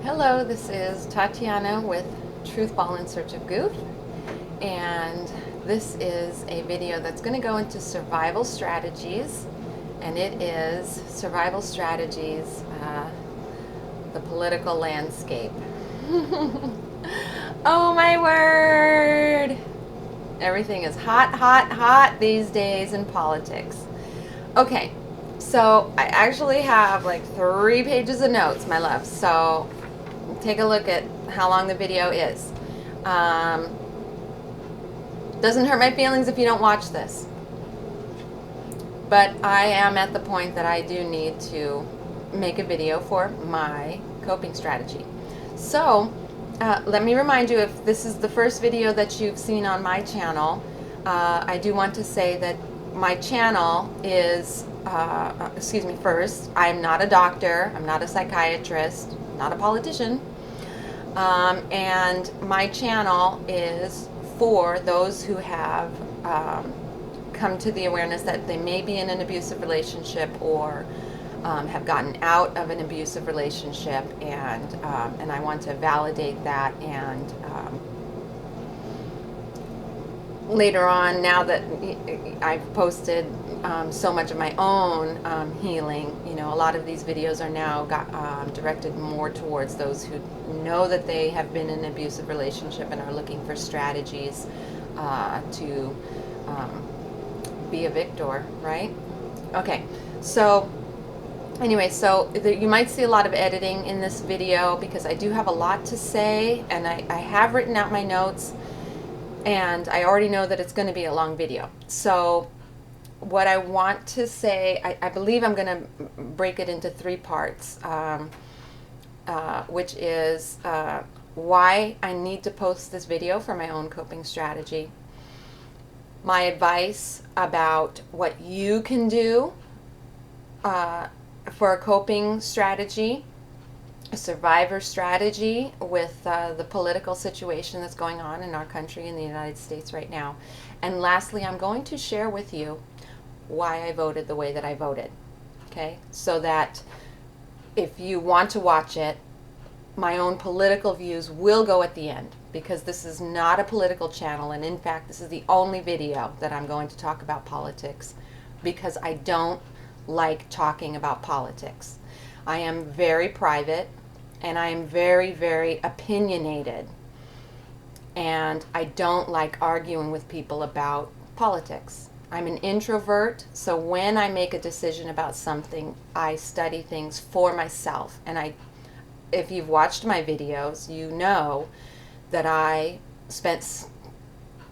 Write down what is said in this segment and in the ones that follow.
Hello, this is Tatiana with Truth Ball in Search of Goof, and this is a video that's going to go into survival strategies, and it is survival strategies, the political landscape. Oh my word! Everything is hot, hot, hot these days in politics. Okay, so I actually have like 3 pages of notes, my love, so take a look at how long the video is. Doesn't hurt my feelings if you don't watch this. But I am at the point that I do need to make a video for my coping strategy. So let me remind you, if this is the first video that you've seen on my channel, I do want to say that my channel is, first, I'm not a doctor, I'm not a psychiatrist, not a politician. And my channel is for those who have come to the awareness that they may be in an abusive relationship or have gotten out of an abusive relationship, and I want to validate that. And later on, now that I've posted so much of my own healing, you know, a lot of these videos are now directed more towards those who know that they have been in an abusive relationship and are looking for strategies to be a victor, right? Okay, so anyway, so you might see a lot of editing in this video because I do have a lot to say, and I have written out my notes, and I already know that it's going to be a long video. So what I want to say, I believe I'm going to break it into 3 parts, which is why I need to post this video for my own coping strategy, my advice about what you can do for a coping strategy, a survivor strategy with the political situation that's going on in our country, in the United States right now. And lastly, I'm going to share with you why I voted the way that I voted, okay? So that if you want to watch it, my own political views will go at the end, because this is not a political channel, and in fact, this is the only video that I'm going to talk about politics, because I don't like talking about politics. I am very private, and I am very, very opinionated, and I don't like arguing with people about politics. I'm an introvert, so when I make a decision about something, I study things for myself. And if you've watched my videos, you know that I spent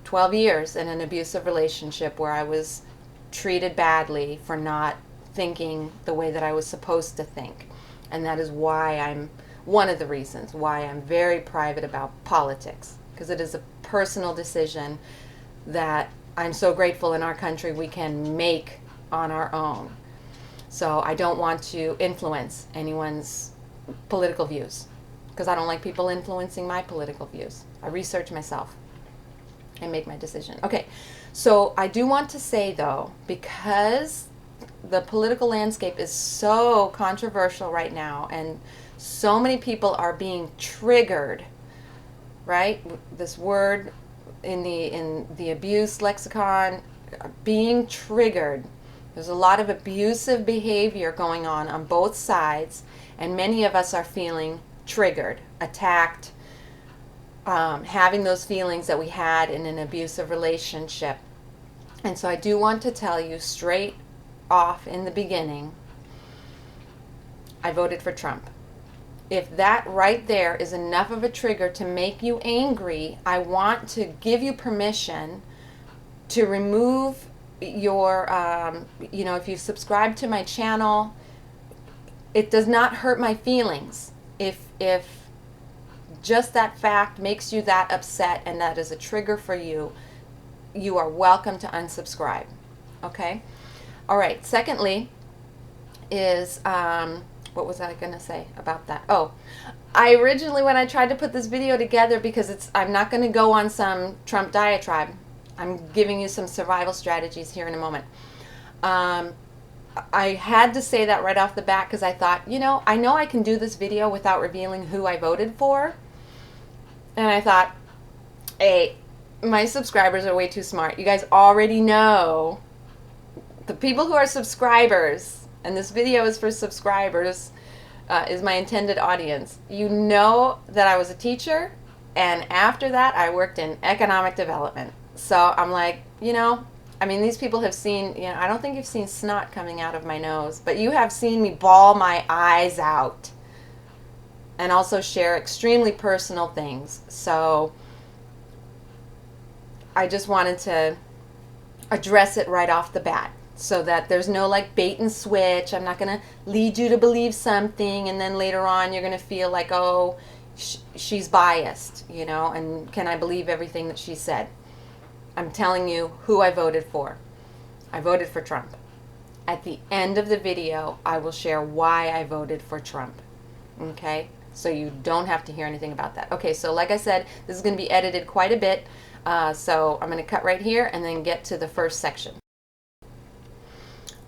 12 years in an abusive relationship where I was treated badly for not thinking the way that I was supposed to think. And that is why one of the reasons why I'm very private about politics, because it is a personal decision that I'm so grateful in our country we can make on our own. So I don't want to influence anyone's political views, because I don't like people influencing my political views. I research myself and make my decision. Okay, so I do want to say, though, because the political landscape is so controversial right now, and so many people are being triggered, right? This word in the abuse lexicon, being triggered. There's a lot of abusive behavior going on both sides, and many of us are feeling triggered, attacked, having those feelings that we had in an abusive relationship. And so I do want to tell you straight off in the beginning, I voted for Trump. If that right there is enough of a trigger to make you angry, I want to give you permission to remove your, if you subscribe to my channel, it does not hurt my feelings. If just that fact makes you that upset and that is a trigger for you, you are welcome to unsubscribe. Okay? All right. Secondly is, what was I going to say about that? Oh, I originally, when I tried to put this video together, because I'm not going to go on some Trump diatribe. I'm giving you some survival strategies here in a moment. I had to say that right off the bat because I thought, I know I can do this video without revealing who I voted for. And I thought, hey, my subscribers are way too smart. You guys already know, the people who are subscribers, and this video is for subscribers, is my intended audience. You know that I was a teacher, and after that I worked in economic development. So I'm like, these people have seen, I don't think you've seen snot coming out of my nose, but you have seen me bawl my eyes out and also share extremely personal things. So I just wanted to address it right off the bat so that there's no like bait and switch. I'm not going to lead you to believe something and then later on you're going to feel like, oh, she's biased, and can I believe everything that she said? I'm telling you who I voted for. I voted for Trump. At the end of the video, I will share why I voted for Trump. Okay? So you don't have to hear anything about that. Okay, so like I said, this is going to be edited quite a bit. So I'm going to cut right here and then get to the first section.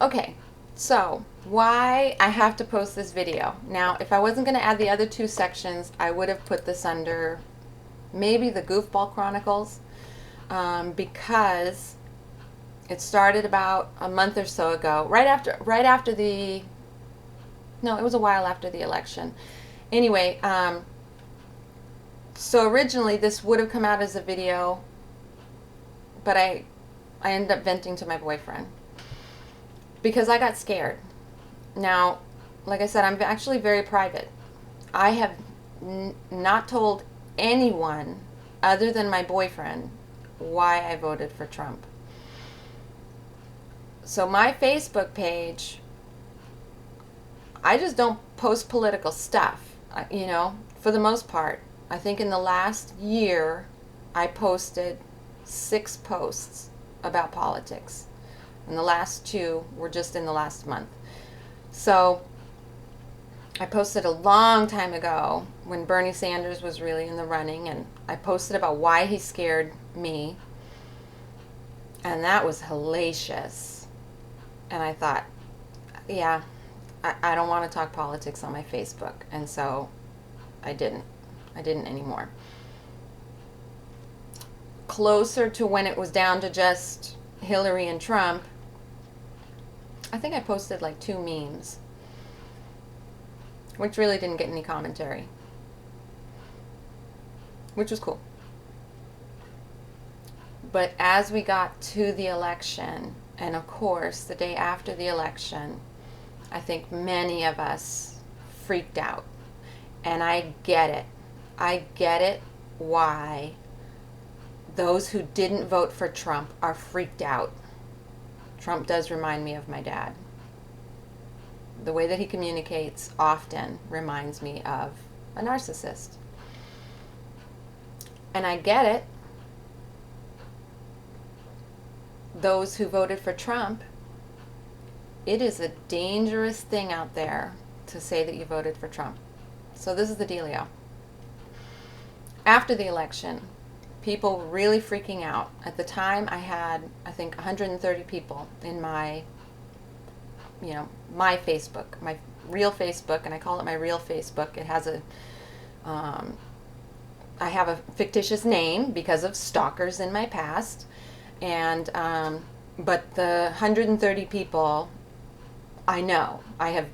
Okay, so why I have to post this video. Now, if I wasn't going to add the other two sections, I would have put this under maybe the Goofball Chronicles, because it started about a month or so ago, right after the, no, it was a while after the election. Anyway, so originally this would have come out as a video, but I ended up venting to my boyfriend because I got scared. Now, like I said, I'm actually very private. I have not told anyone other than my boyfriend why I voted for Trump. So my Facebook page, I just don't post political stuff, for the most part. I think in the last year, I posted 6 posts about politics. And the last 2 were just in the last month. So I posted a long time ago when Bernie Sanders was really in the running, and I posted about why he scared me. And that was hellacious. And I thought, yeah, I don't want to talk politics on my Facebook. And so I didn't anymore. Closer to when it was down to just Hillary and Trump, I think I posted like 2 memes, which really didn't get any commentary, which was cool. But as we got to the election, and of course the day after the election, I think many of us freaked out. And I get it. I get it why those who didn't vote for Trump are freaked out. Trump does remind me of my dad. The way that he communicates often reminds me of a narcissist. And I get it. Those who voted for Trump, it is a dangerous thing out there to say that you voted for Trump. So this is the dealio. After the election, people were really freaking out. At the time, I had, I think, 130 people in my, my Facebook, my real Facebook, and I call it my real Facebook. It has I have a fictitious name because of stalkers in my past, and but the 130 people, I know, I have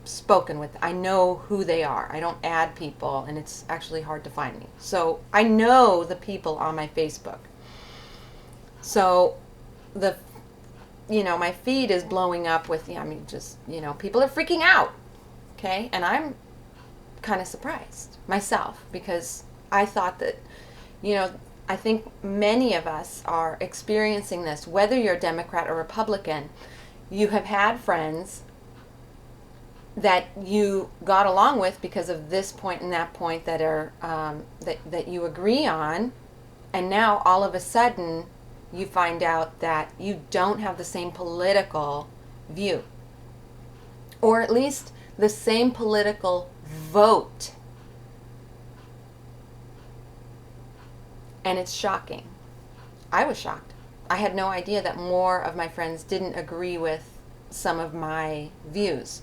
spoken with, I know who they are. I don't add people, and it's actually hard to find me. So I know the people on my Facebook. So the, my feed is blowing up with, people are freaking out. Okay. And I'm kind of surprised myself because I thought that, I think many of us are experiencing this, whether you're a Democrat or Republican. You have had friends that you got along with because of this point and that point that are that you agree on, and now all of a sudden you find out that you don't have the same political view, or at least the same political vote. And it's shocking. I was shocked. I had no idea that more of my friends didn't agree with some of my views.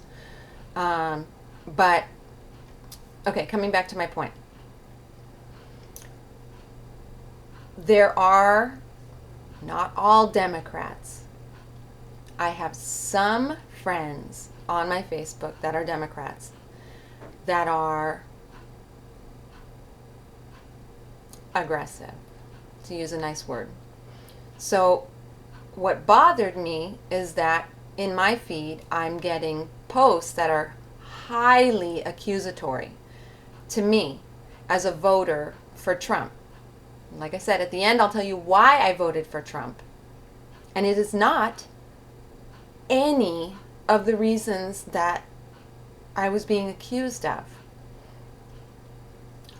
But, okay, coming back to my point. There are not all Democrats. I have some friends on my Facebook that are Democrats that are aggressive, to use a nice word. So what bothered me is that in my feed, I'm getting posts that are highly accusatory to me as a voter for Trump. Like I said, at the end, I'll tell you why I voted for Trump. And it is not any of the reasons that I was being accused of.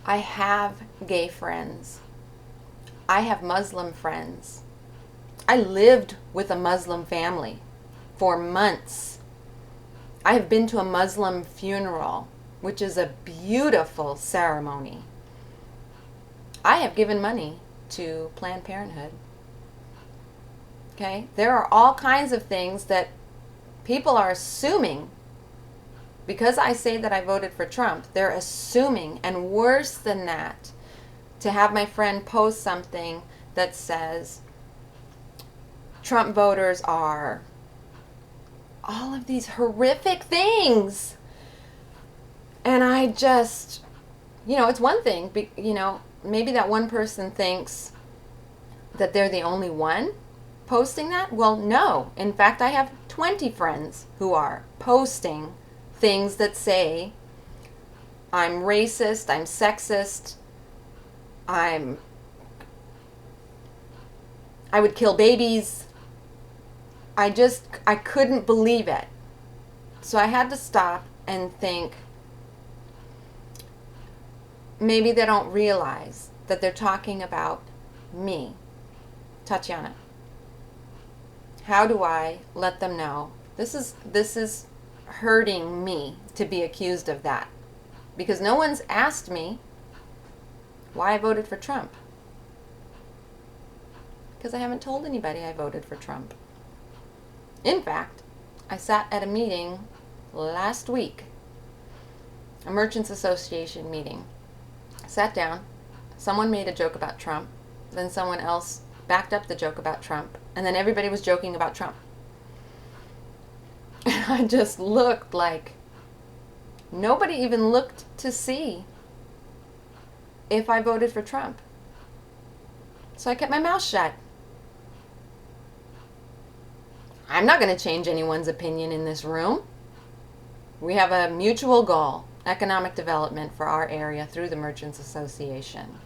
I have gay friends. I have Muslim friends. I lived with a Muslim family for months. I have been to a Muslim funeral, which is a beautiful ceremony. I have given money to Planned Parenthood. Okay? There are all kinds of things that people are assuming. Because I say that I voted for Trump, they're assuming, and worse than that, to have my friend post something that says Trump voters are all of these horrific things. And I just, it's one thing, maybe that one person thinks that they're the only one posting that. Well, no. In fact, I have 20 friends who are posting things that say I'm racist, I'm sexist, I would kill babies. I couldn't believe it. So I had to stop and think, maybe they don't realize that they're talking about me, Tatiana. How do I let them know this is hurting me to be accused of that? Because no one's asked me why I voted for Trump. Because I haven't told anybody I voted for Trump. In fact, I sat at a meeting last week, a Merchants Association meeting. I sat down, someone made a joke about Trump, then someone else backed up the joke about Trump, and then everybody was joking about Trump. And I just looked like nobody even looked to see if I voted for Trump. So I kept my mouth shut. I'm not going to change anyone's opinion in this room. We have a mutual goal, economic development for our area through the Merchants Association.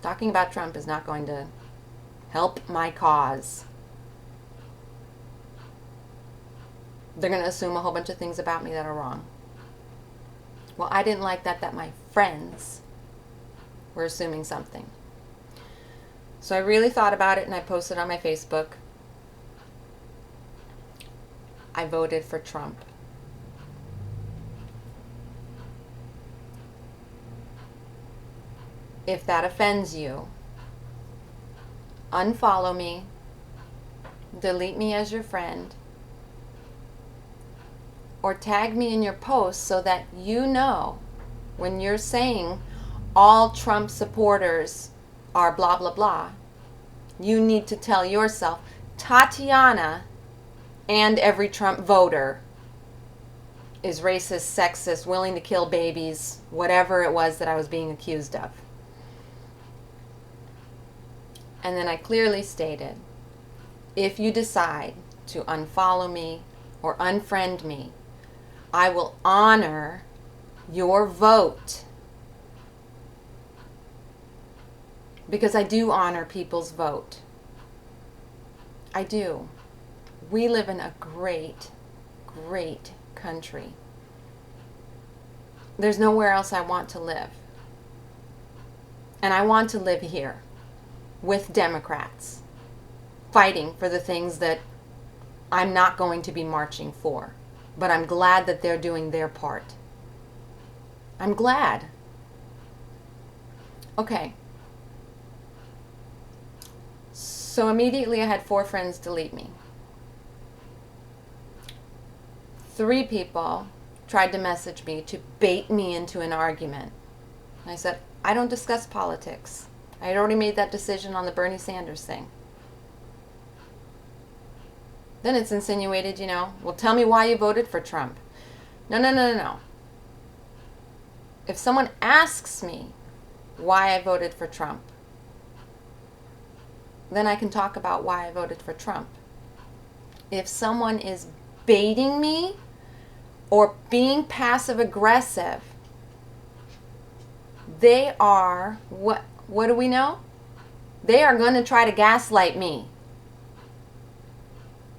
Talking about Trump is not going to help my cause. They're going to assume a whole bunch of things about me that are wrong. Well, I didn't like that my friends were assuming something. So I really thought about it and I posted on my Facebook. I voted for Trump. If that offends you, unfollow me, delete me as your friend, or tag me in your post so that you know when you're saying all Trump supporters are blah, blah, blah, you need to tell yourself, Tatiana and every Trump voter is racist, sexist, willing to kill babies, whatever it was that I was being accused of. And then I clearly stated, if you decide to unfollow me or unfriend me, I will honor your vote. Because I do honor people's vote. I do. We live in a great, great country. There's nowhere else I want to live. And I want to live here with Democrats, fighting for the things that I'm not going to be marching for. But I'm glad that they're doing their part. I'm glad. Okay. So immediately I had 4 friends delete me. 3 people tried to message me to bait me into an argument. And I said, I don't discuss politics. I had already made that decision on the Bernie Sanders thing. Then it's insinuated, well, tell me why you voted for Trump. No, no, no, no, no. If someone asks me why I voted for Trump, then I can talk about why I voted for Trump. If someone is baiting me or being passive aggressive, they are, what do we know? They are going to try to gaslight me.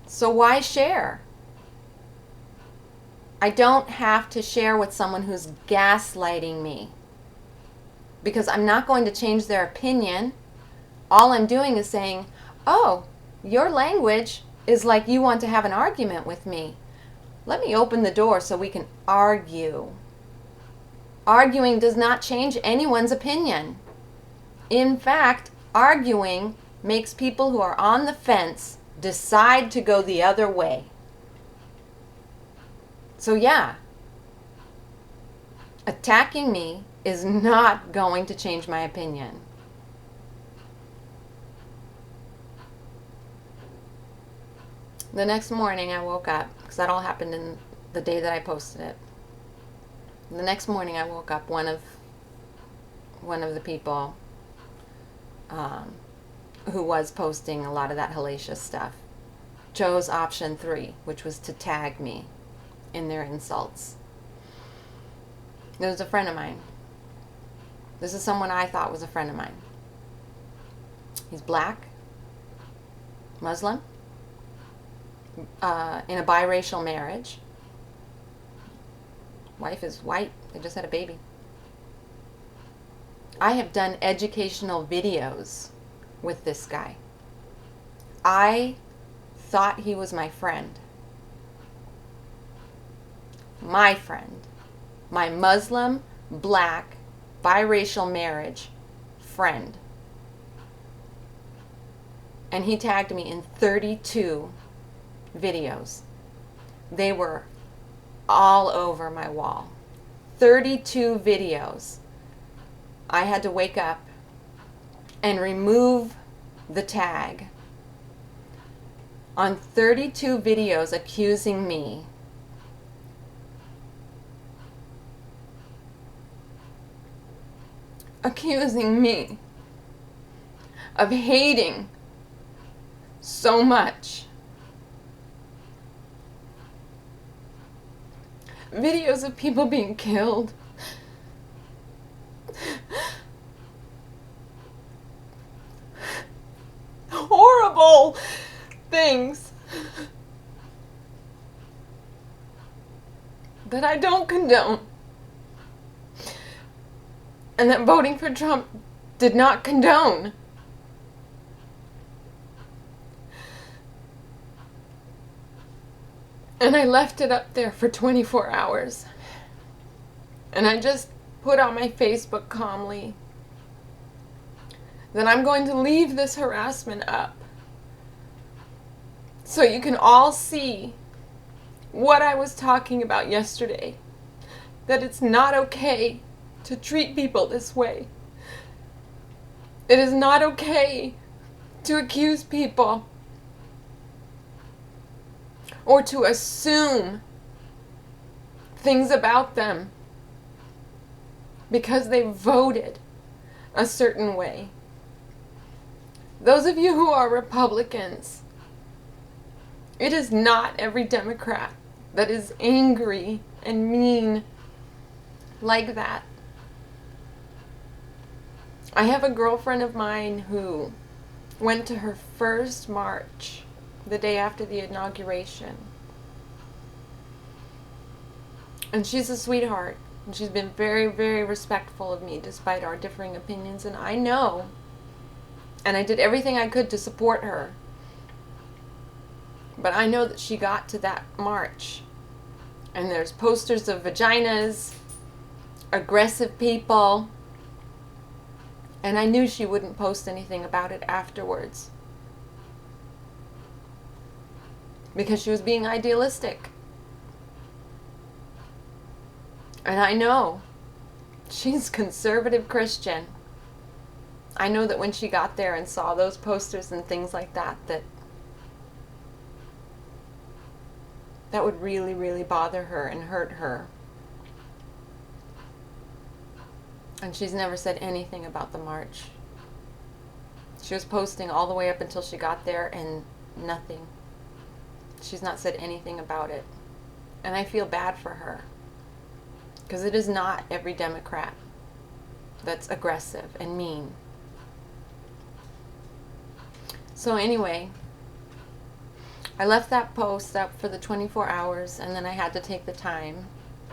So why share? I don't have to share with someone who's gaslighting me, because I'm not going to change their opinion. All I'm doing is saying, oh, your language is like you want to have an argument with me. Let me open the door so we can argue. Arguing does not change anyone's opinion. In fact, arguing makes people who are on the fence decide to go the other way. So yeah, attacking me is not going to change my opinion. The next morning I woke up, because that all happened in the day that I posted it. The next morning I woke up, one of the people who was posting a lot of that hellacious stuff chose option 3, which was to tag me in their insults. It was a friend of mine. This is someone I thought was a friend of mine. He's black, Muslim, in a biracial marriage. Wife is white. They just had a baby. I have done educational videos with this guy. I thought he was my friend. My friend. My Muslim, black, biracial marriage friend. And he tagged me in 32 videos. They were all over my wall. 32 videos. I had to wake up and remove the tag on 32 videos accusing me of hating so much. Videos of people being killed. Horrible things that I don't condone, and that voting for Trump did not condone. And I left it up there for 24 hours. And I just put on my Facebook calmly that I'm going to leave this harassment up so you can all see what I was talking about yesterday. That it's not okay to treat people this way. It is not okay to accuse people or to assume things about them because they voted a certain way. Those of you who are Republicans, it is not every Democrat that is angry and mean like that. I have a girlfriend of mine who went to her first march the day after the inauguration. And she's a sweetheart. And she's been very, very respectful of me despite our differing opinions. And I know, and I did everything I could to support her, but I know that she got to that march and there's posters of vaginas, aggressive people, and I knew she wouldn't post anything about it afterwards because she was being idealistic. And I know she's conservative Christian. I know that when she got there and saw those posters and things like that, that would really, really bother her and hurt her. And she's never said anything about the march. She was posting all the way up until she got there and nothing. She's not said anything about it. And I feel bad for her. Because it is not every Democrat that's aggressive and mean. So anyway, I left that post up for the 24 hours, and then I had to take the time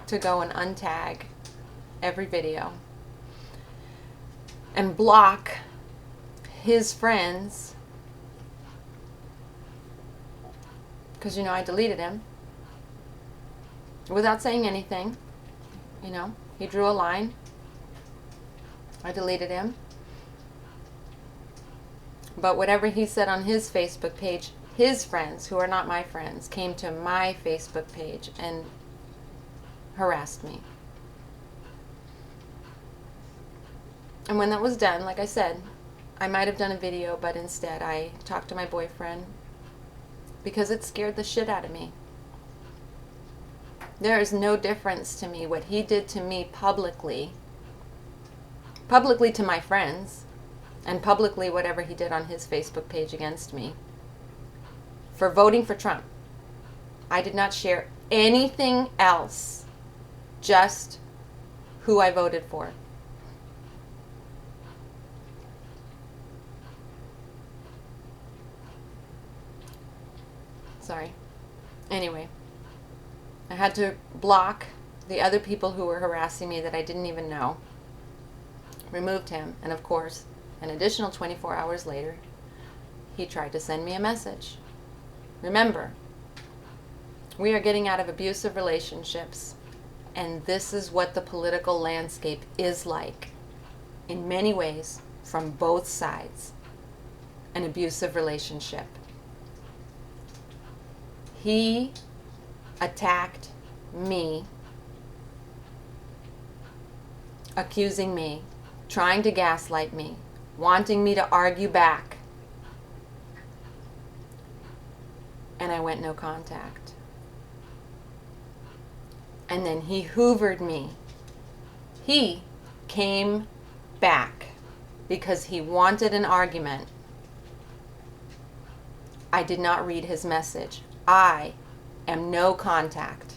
to go and untag every video and block his friends, because I deleted him without saying anything. He drew a line. I deleted him. But whatever he said on his Facebook page, his friends, who are not my friends, came to my Facebook page and harassed me. And when that was done, like I said, I might have done a video, but instead I talked to my boyfriend because it scared the shit out of me. There is no difference to me what he did to me publicly to my friends, and publicly whatever he did on his Facebook page against me for voting for Trump. I did not share anything else, just who I voted for. Sorry. Anyway, I had to block the other people who were harassing me that I didn't even know. Removed him, and of course, an additional 24 hours later, he tried to send me a message. Remember, we are getting out of abusive relationships, and this is what the political landscape is like, in many ways, from both sides. An abusive relationship. He attacked me, accusing me, trying to gaslight me, wanting me to argue back. And I went no contact. And then he hoovered me. He came back because he wanted an argument. I did not read his message. I am no contact.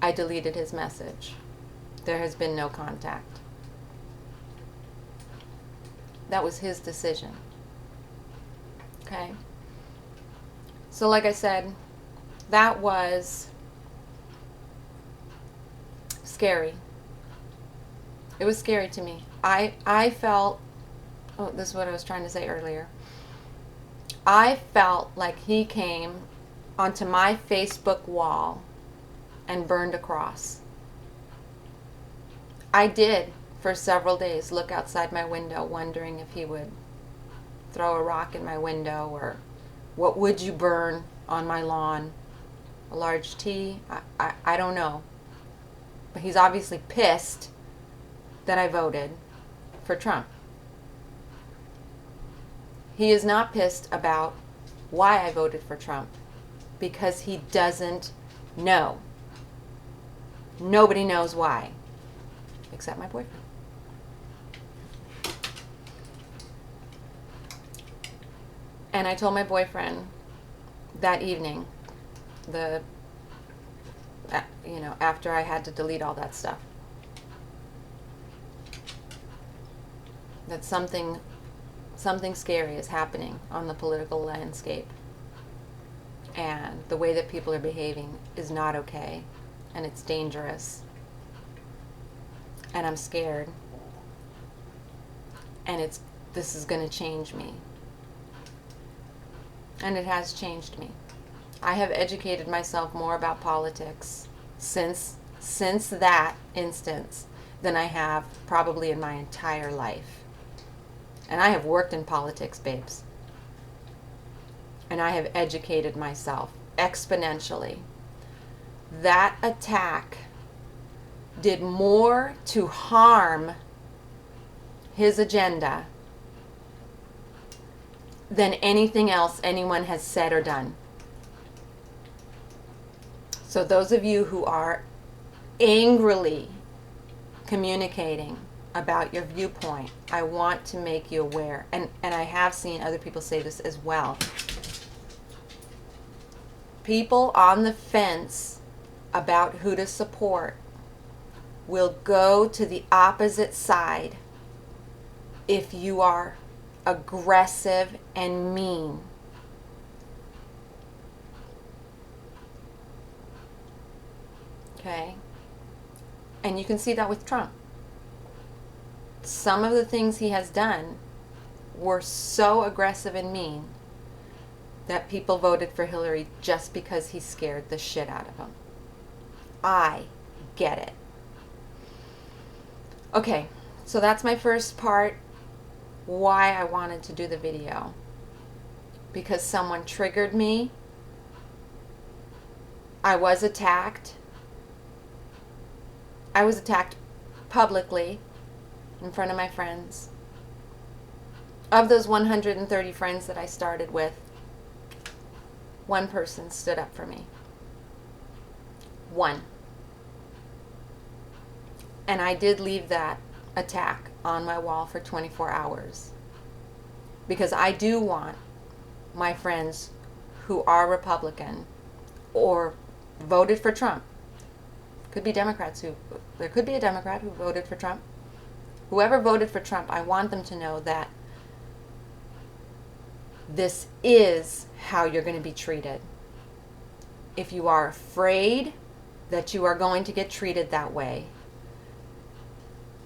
I deleted his message. There has been no contact. That was his decision. Okay? So like I said, that was scary. It was scary to me. I felt, this is what I was trying to say earlier. I felt like he came onto my Facebook wall and burned a cross. I did, for several days, look outside my window wondering if he would throw a rock in my window, or what would you burn on my lawn? A large T? I don't know. But he's obviously pissed that I voted for Trump. He is not pissed about why I voted for Trump, because he doesn't know. Nobody knows why, except my boyfriend. And I told my boyfriend that evening, after I had to delete all that stuff, that something scary is happening on the political landscape, and the way that people are behaving is not okay, and it's dangerous, and I'm scared, and this is going to change me. And it has changed me. I have educated myself more about politics since that instance than I have probably in my entire life. And I have worked in politics, babes. And I have educated myself exponentially. that attack did more to harm his agenda than anything else anyone has said or done. So those of you who are angrily communicating about your viewpoint, I want to make you aware, and I have seen other people say this as well. People on the fence about who to support will go to the opposite side if you are aggressive and mean. Okay? And you can see that with Trump. Some of the things he has done were so aggressive and mean that people voted for Hillary just because he scared the shit out of them. I get it. Okay, so that's my first part, why I wanted to do the video. Because someone triggered me. I was attacked. I was attacked publicly in front of my friends. Of those 130 friends that I started with, one person stood up for me. One. And I did leave that attack on my wall for 24 hours. Because I do want my friends who are Republican or voted for Trump. Could be Democrats there could be a Democrat who voted for Trump. Whoever voted for Trump, I want them to know that this is how you're going to be treated. If you are afraid that you are going to get treated that way,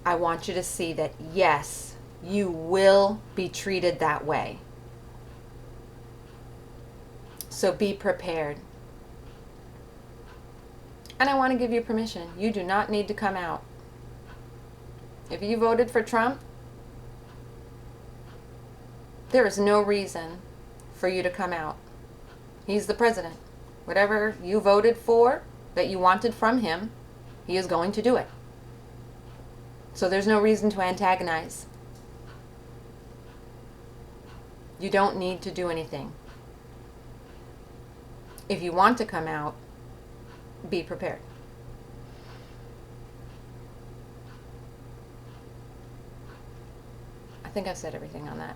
I want you to see that, yes, you will be treated that way. So be prepared. And I want to give you permission. You do not need to come out. If you voted for Trump, there is no reason for you to come out. He's the president. Whatever you voted for, that you wanted from him, he is going to do it. So there's no reason to antagonize. You don't need to do anything. If you want to come out, be prepared. I think I've said everything on that.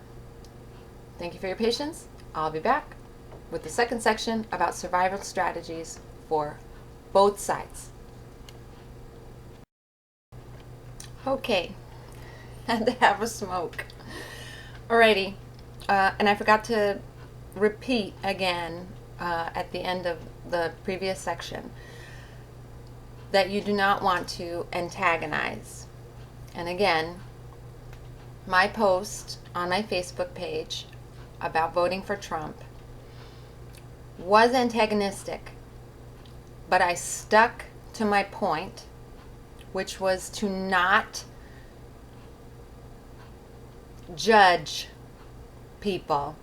Thank you for your patience. I'll be back with the second section about survival strategies for both sides. Okay, had to have a smoke. Alrighty, and I forgot to repeat again at the end of the previous section that you do not want to antagonize. And again, my post on my Facebook page about voting for Trump was antagonistic, but I stuck to my point, which was to not judge people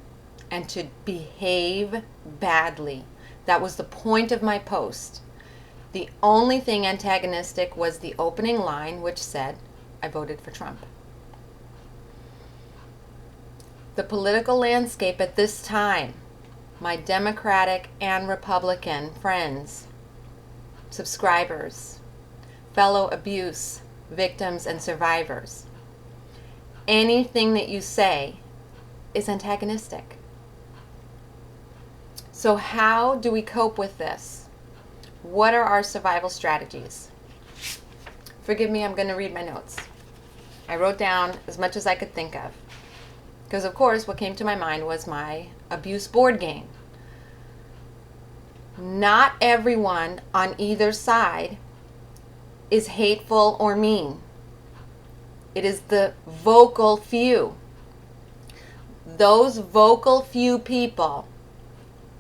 and to behave badly. That was the point of my post. The only thing antagonistic was the opening line, which said, I voted for Trump. The political landscape at this time, my Democratic and Republican friends, subscribers, fellow abuse victims and survivors, anything that you say is antagonistic. So how do we cope with this? What are our survival strategies? Forgive me, I'm going to read my notes. I wrote down as much as I could think of. Because, of course, what came to my mind was my abuse board game. Not everyone on either side is hateful or mean. It is the vocal few. Those vocal few people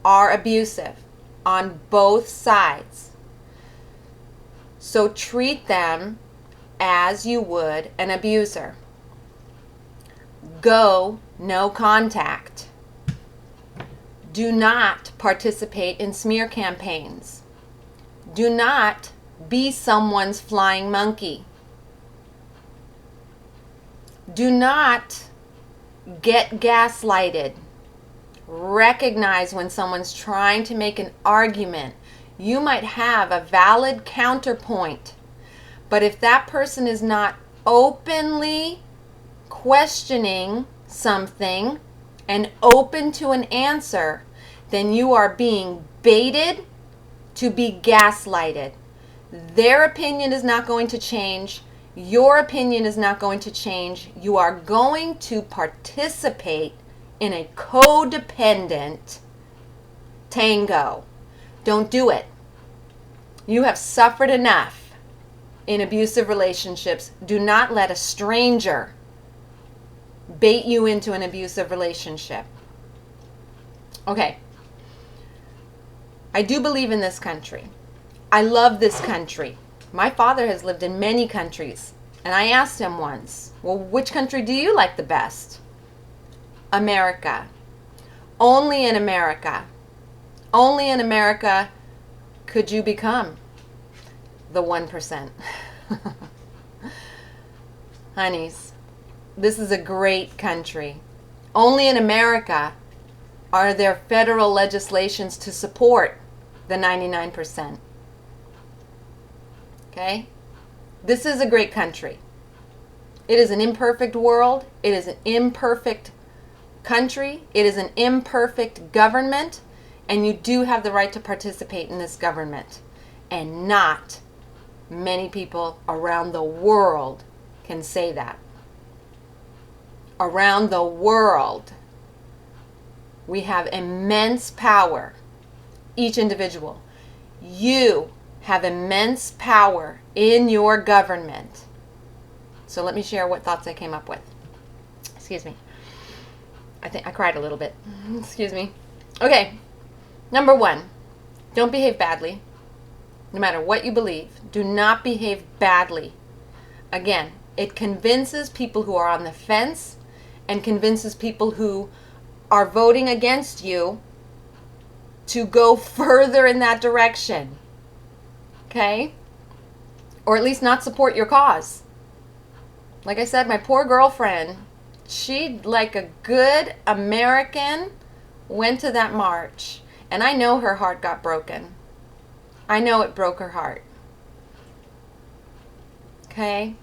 are abusive on both sides. So treat them as you would an abuser. Go no contact. Do not participate in smear campaigns. Do not be someone's flying monkey. Do not get gaslighted. Recognize when someone's trying to make an argument. You might have a valid counterpoint, but if that person is not openly questioning something and open to an answer, then you are being baited to be gaslighted. Their opinion is not going to change. Your opinion is not going to change. You are going to participate in a codependent tango. Don't do it. You have suffered enough in abusive relationships. Do not let a stranger bait you into an abusive relationship. Okay. I do believe in this country. I love this country. My father has lived in many countries, and I asked him once, well, which country do you like the best? America. Only in America. Only in America could you become the 1%. Honeys, this is a great country. Only in America are there federal legislations to support the 99%. Okay? This is a great country. It is an imperfect world. It is an imperfect country. It is an imperfect government. And you do have the right to participate in this government. And not many people around the world can say that. Around the world, we have immense power. Each individual. You have immense power in your government. So let me share what thoughts I came up with. Excuse me. I think I cried a little bit. Excuse me. Okay. Number 1, don't behave badly. No matter what you believe, do not behave badly. Again, it convinces people who are on the fence and convinces people who are voting against you to go further in that direction. Okay? Or at least not support your cause. Like I said, my poor girlfriend, she, like a good American, went to that march. And I know her heart got broken. I know it broke her heart. Okay?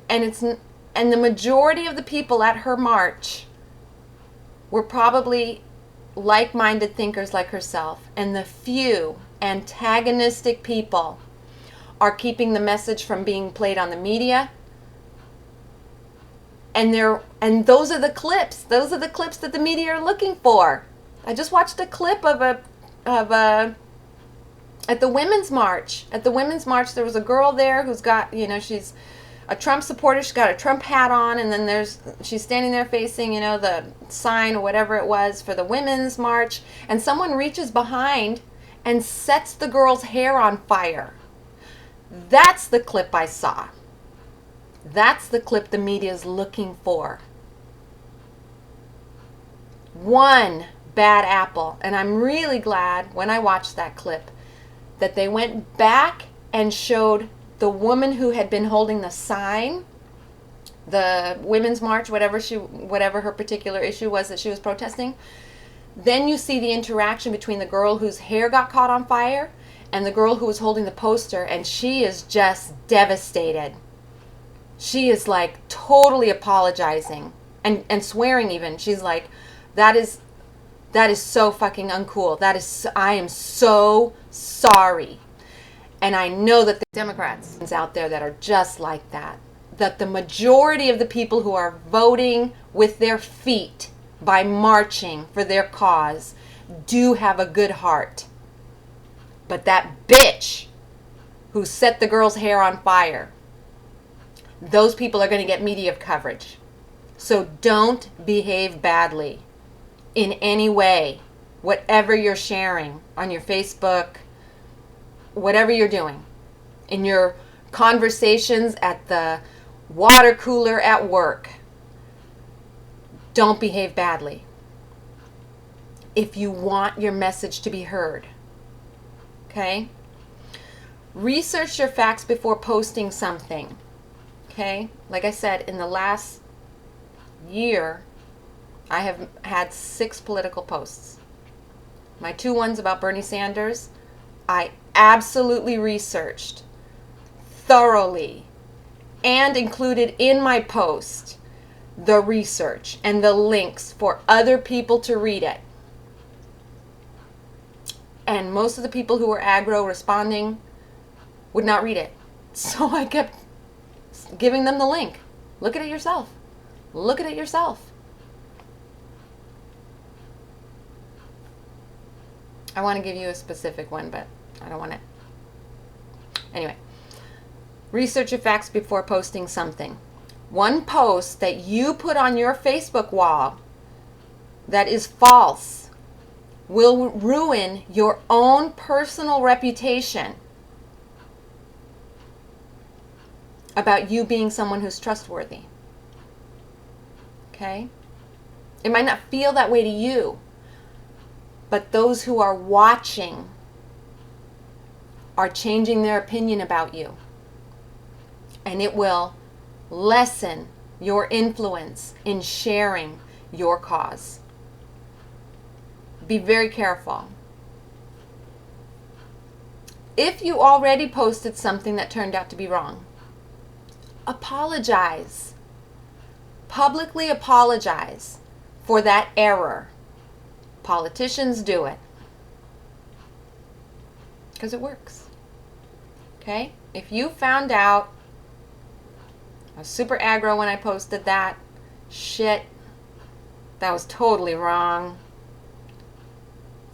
And the majority of the people at her march were probably like-minded thinkers like herself. And the few antagonistic people are keeping the message from being played on the media. And those are the clips. Those are the clips that the media are looking for. I just watched a clip of at the Women's March. At the Women's March, there was a girl there who's got, she's a Trump supporter. She's got a Trump hat on, and then she's standing there facing, the sign or whatever it was for the Women's March, and someone reaches behind and sets the girl's hair on fire. That's the clip I saw. That's the clip the media is looking for. One bad apple. And I'm really glad when I watched that clip that they went back and showed the woman who had been holding the sign, the Women's March, whatever her particular issue was that she was protesting. Then you see the interaction between the girl whose hair got caught on fire and the girl who was holding the poster, and she is just devastated. She is like totally apologizing and swearing even. She's like, that is so fucking uncool. I am so sorry. And I know that the Democrats out there that are just like that. That the majority of the people who are voting with their feet by marching for their cause do have a good heart. But that bitch who set the girl's hair on fire, those people are going to get media coverage. So don't behave badly in any way, whatever you're sharing on your Facebook, whatever you're doing, in your conversations at the water cooler at work. Don't behave badly if you want your message to be heard. Okay? Research your facts before posting something. Okay? Like I said, in the last year, I have had 6 political posts. My 2 ones about Bernie Sanders, I absolutely researched thoroughly and included in my post the research and the links for other people to read it. And most of the people who were aggro responding would not read it. So I kept giving them the link. Look at it yourself. Look at it yourself. I want to give you a specific one, but I don't want it. Anyway, research your facts before posting something. One post that you put on your Facebook wall that is false will ruin your own personal reputation about you being someone who's trustworthy. Okay? It might not feel that way to you, but those who are watching are changing their opinion about you. And it will lessen your influence in sharing your cause. Be very careful. If you already posted something that turned out to be wrong, apologize. Publicly apologize for that error. Politicians do it because it works. Okay? If you found out I was super aggro when I posted that, shit, that was totally wrong,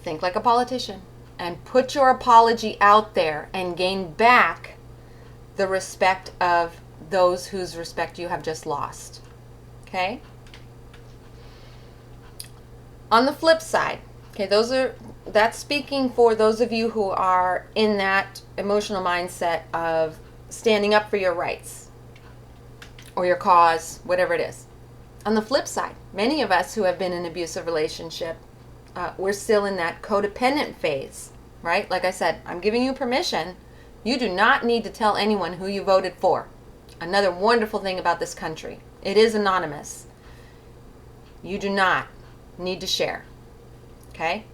think like a politician and put your apology out there and gain back the respect of those whose respect you have just lost. Okay? On the flip side, okay, that's speaking for those of you who are in that emotional mindset of standing up for your rights or your cause, whatever it is. On the flip side, many of us who have been in an abusive relationship, we're still in that codependent phase, right? Like I said, I'm giving you permission. You do not need to tell anyone who you voted for. Another wonderful thing about this country, it is anonymous. You do not need to share, okay?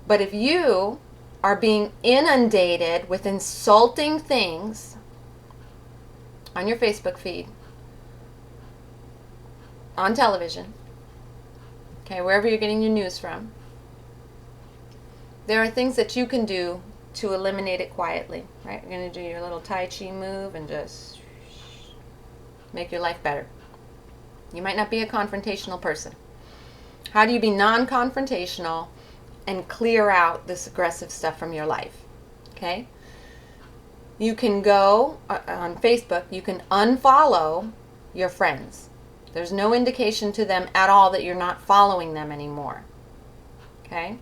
But if you are being inundated with insulting things on your Facebook feed, on television, okay, wherever you're getting your news from, there are things that you can do to eliminate it quietly, right? You're going to do your little Tai Chi move and just make your life better. You might not be a confrontational person. How do you be non-confrontational and clear out this aggressive stuff from your life? Okay? You can go on Facebook, you can unfollow your friends. There's no indication to them at all that you're not following them anymore. Okay?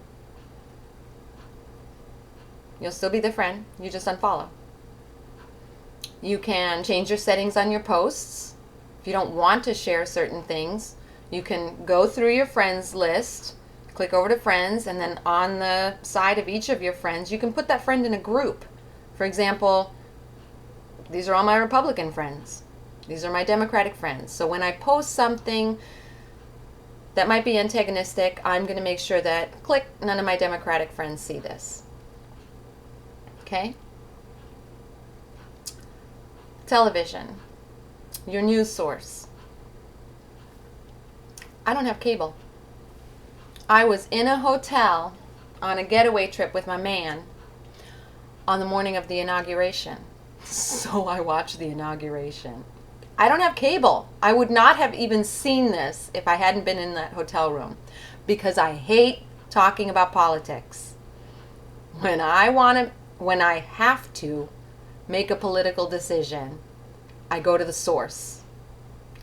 You'll still be their friend, you just unfollow. You can change your settings on your posts. If you don't want to share certain things, you can go through your friends list, click over to friends, and then on the side of each of your friends, you can put that friend in a group. For example, these are all my Republican friends. These are my Democratic friends. So when I post something that might be antagonistic, I'm going to make sure that, click, none of my Democratic friends see this. Okay? Television, your news source. I don't have cable. I was in a hotel on a getaway trip with my man on the morning of the inauguration. So I watched the inauguration. I don't have cable. I would not have even seen this if I hadn't been in that hotel room, because I hate talking about politics. When I have to make a political decision, I go to the source.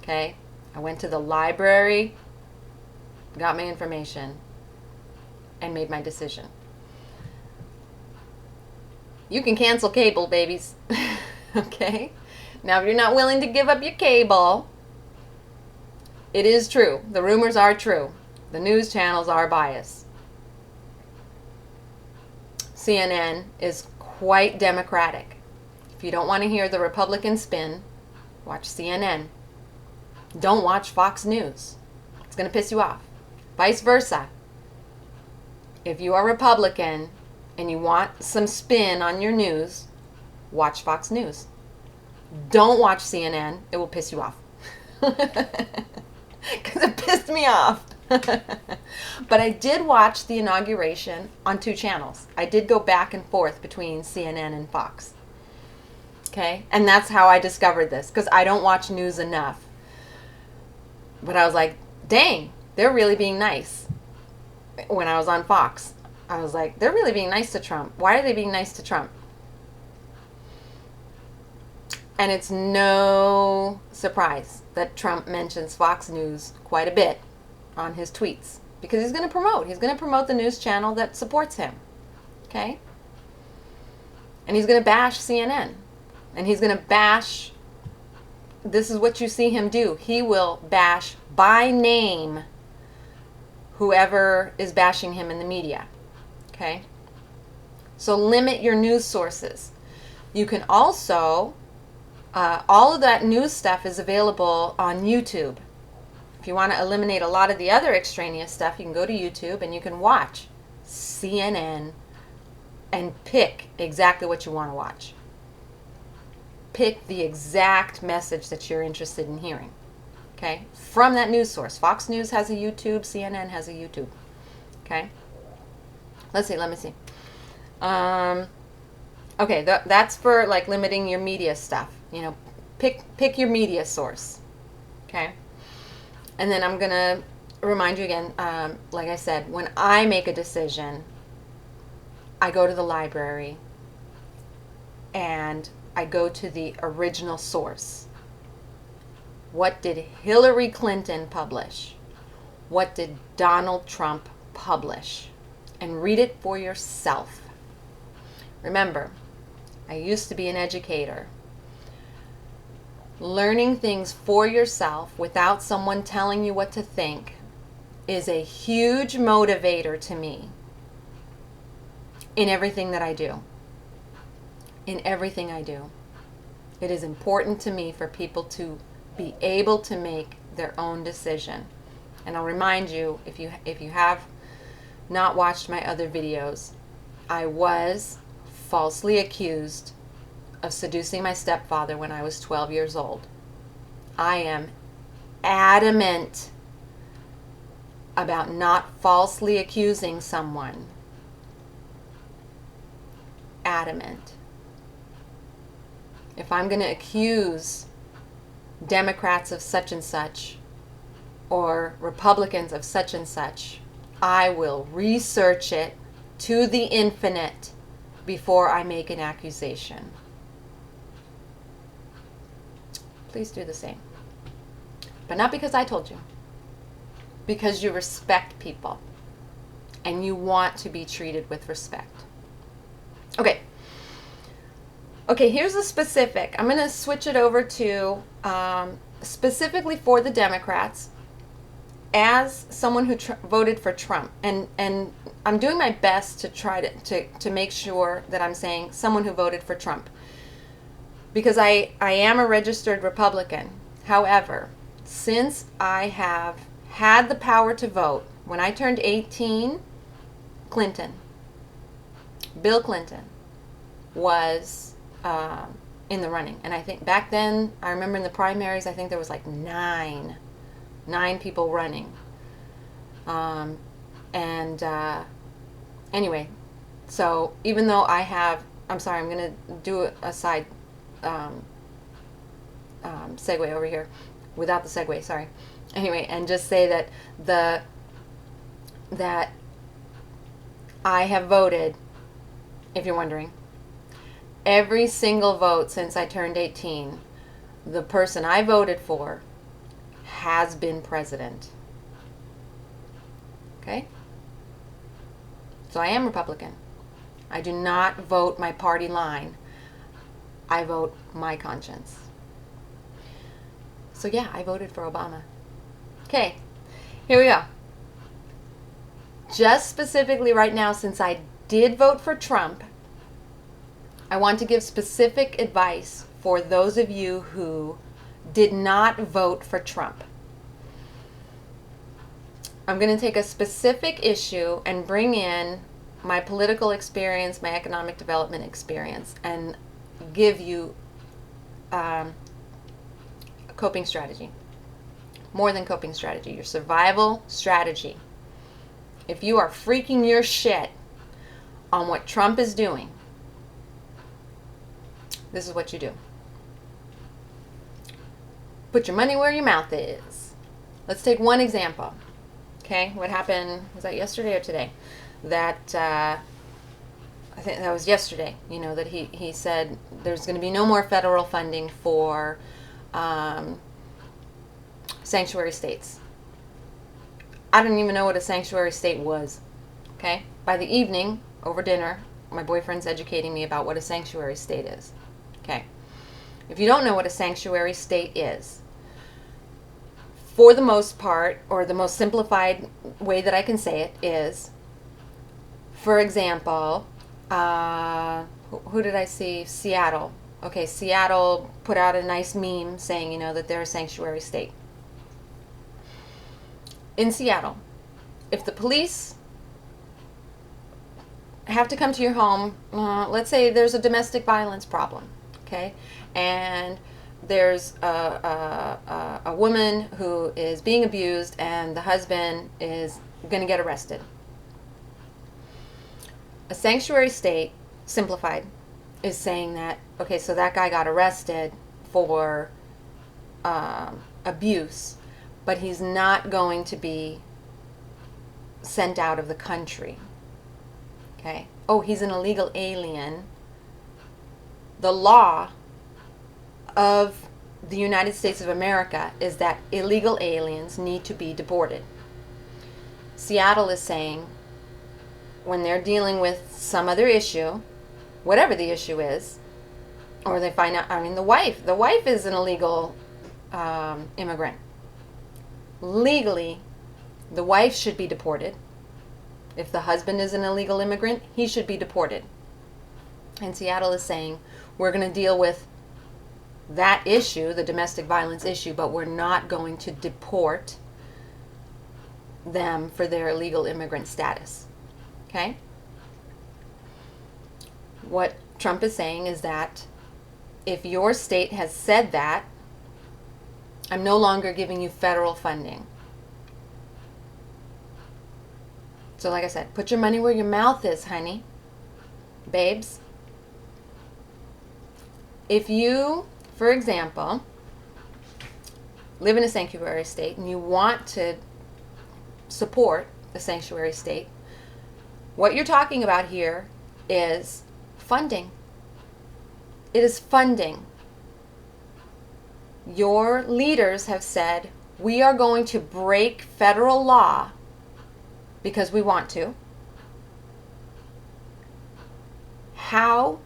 Okay? I went to the library, got my information, and made my decision. You can cancel cable, babies. Okay? Now, if you're not willing to give up your cable, it is true. The rumors are true. The news channels are biased. CNN is quite democratic. If you don't want to hear the Republican spin, watch CNN. Don't watch Fox News. It's going to piss you off. Vice versa. If you are Republican and you want some spin on your news, watch Fox News. Don't watch CNN. It will piss you off. Because it pissed me off. But I did watch the inauguration on 2 channels. I did go back and forth between CNN and Fox. Okay? And that's how I discovered this, because I don't watch news enough. But I was like, dang, they're really being nice. When I was on Fox, I was like, they're really being nice to Trump. Why are they being nice to Trump? And it's no surprise that Trump mentions Fox News quite a bit on his tweets, because he's going to promote the news channel that supports him. Okay? And he's going to bash CNN. And he's going to bash, this is what you see him do. He will bash by name whoever is bashing him in the media. Okay? So limit your news sources. You can also, all of that news stuff is available on YouTube. If you want to eliminate a lot of the other extraneous stuff, you can go to YouTube and you can watch CNN and pick exactly what you want to watch. Pick the exact message that you're interested in hearing. Okay? From that news source. Fox News has a YouTube, CNN has a YouTube. Okay? Let me see. Okay, that's for like limiting your media stuff. You know, pick your media source. Okay? And then I'm going to remind you again, like I said, when I make a decision, I go to the library and I go to the original source. What did Hillary Clinton publish? What did Donald Trump publish? And read it for yourself. Remember, I used to be an educator. Learning things for yourself without someone telling you what to think is a huge motivator to me in everything that I do. In everything I do. It is important to me for people to be able to make their own decision. And I'll remind you, if you have not watched my other videos, I was falsely accused of seducing my stepfather when I was 12 years old. I am adamant about not falsely accusing someone. Adamant. If I'm going to accuse Democrats of such and such or Republicans of such and such, I will research it to the infinite before I make an accusation. Please do the same. But not because I told you. Because you respect people and you want to be treated with respect. Okay. Okay, here's a specific. I'm going to switch it over to specifically for the Democrats as someone who voted for Trump. And I'm doing my best to try to make sure that I'm saying someone who voted for Trump. Because I am a registered Republican. However, since I have had the power to vote, when I turned 18, Bill Clinton was in the running. And I think back then, I remember in the primaries, I think there was like nine people running. Anyway, so even though I'm sorry, I'm going to do a side segue over here without the segue, sorry. Anyway, and just say that that I have voted, if you're wondering, every single vote since I turned 18, the person I voted for has been president. Okay? So I am Republican. I do not vote my party line. I vote my conscience. So yeah, I voted for Obama. Okay, here we go. Just specifically right now, since I did vote for Trump, I want to give specific advice for those of you who did not vote for Trump. I'm going to take a specific issue and bring in my political experience, my economic development experience, and give you a coping strategy. More than coping strategy, your survival strategy. If you are freaking your shit on what Trump is doing, this is what you do. Put your money where your mouth is. Let's take one example. Okay, what happened, was that yesterday or today? That, I think that was yesterday, that he said there's going to be no more federal funding for sanctuary states. I didn't even know what a sanctuary state was, okay? By the evening, over dinner, my boyfriend's educating me about what a sanctuary state is, okay? If you don't know what a sanctuary state is, for the most part, or the most simplified way that I can say it is, for example, who did I see? Seattle. Okay, Seattle put out a nice meme saying, that they're a sanctuary state. In Seattle, if the police have to come to your home, let's say there's a domestic violence problem, okay, and there's a woman who is being abused and the husband is going to get arrested. A sanctuary state, simplified, is saying that, okay, so that guy got arrested for abuse, but he's not going to be sent out of the country. Okay? Oh, he's an illegal alien. The law of the United States of America is that illegal aliens need to be deported. Seattle is saying, when they're dealing with some other issue, whatever the issue is, or they find out, the wife is an illegal immigrant. Legally, the wife should be deported. If the husband is an illegal immigrant, he should be deported. And Seattle is saying, we're going to deal with that issue, the domestic violence issue, but we're not going to deport them for their illegal immigrant status. Okay? What Trump is saying is that if your state has said that, I'm no longer giving you federal funding. So like I said, put your money where your mouth is, honey. Babes. If you, for example, live in a sanctuary state and you want to support a sanctuary state, what you're talking about here is funding. It is funding. Your leaders have said, we are going to break federal law because we want to. How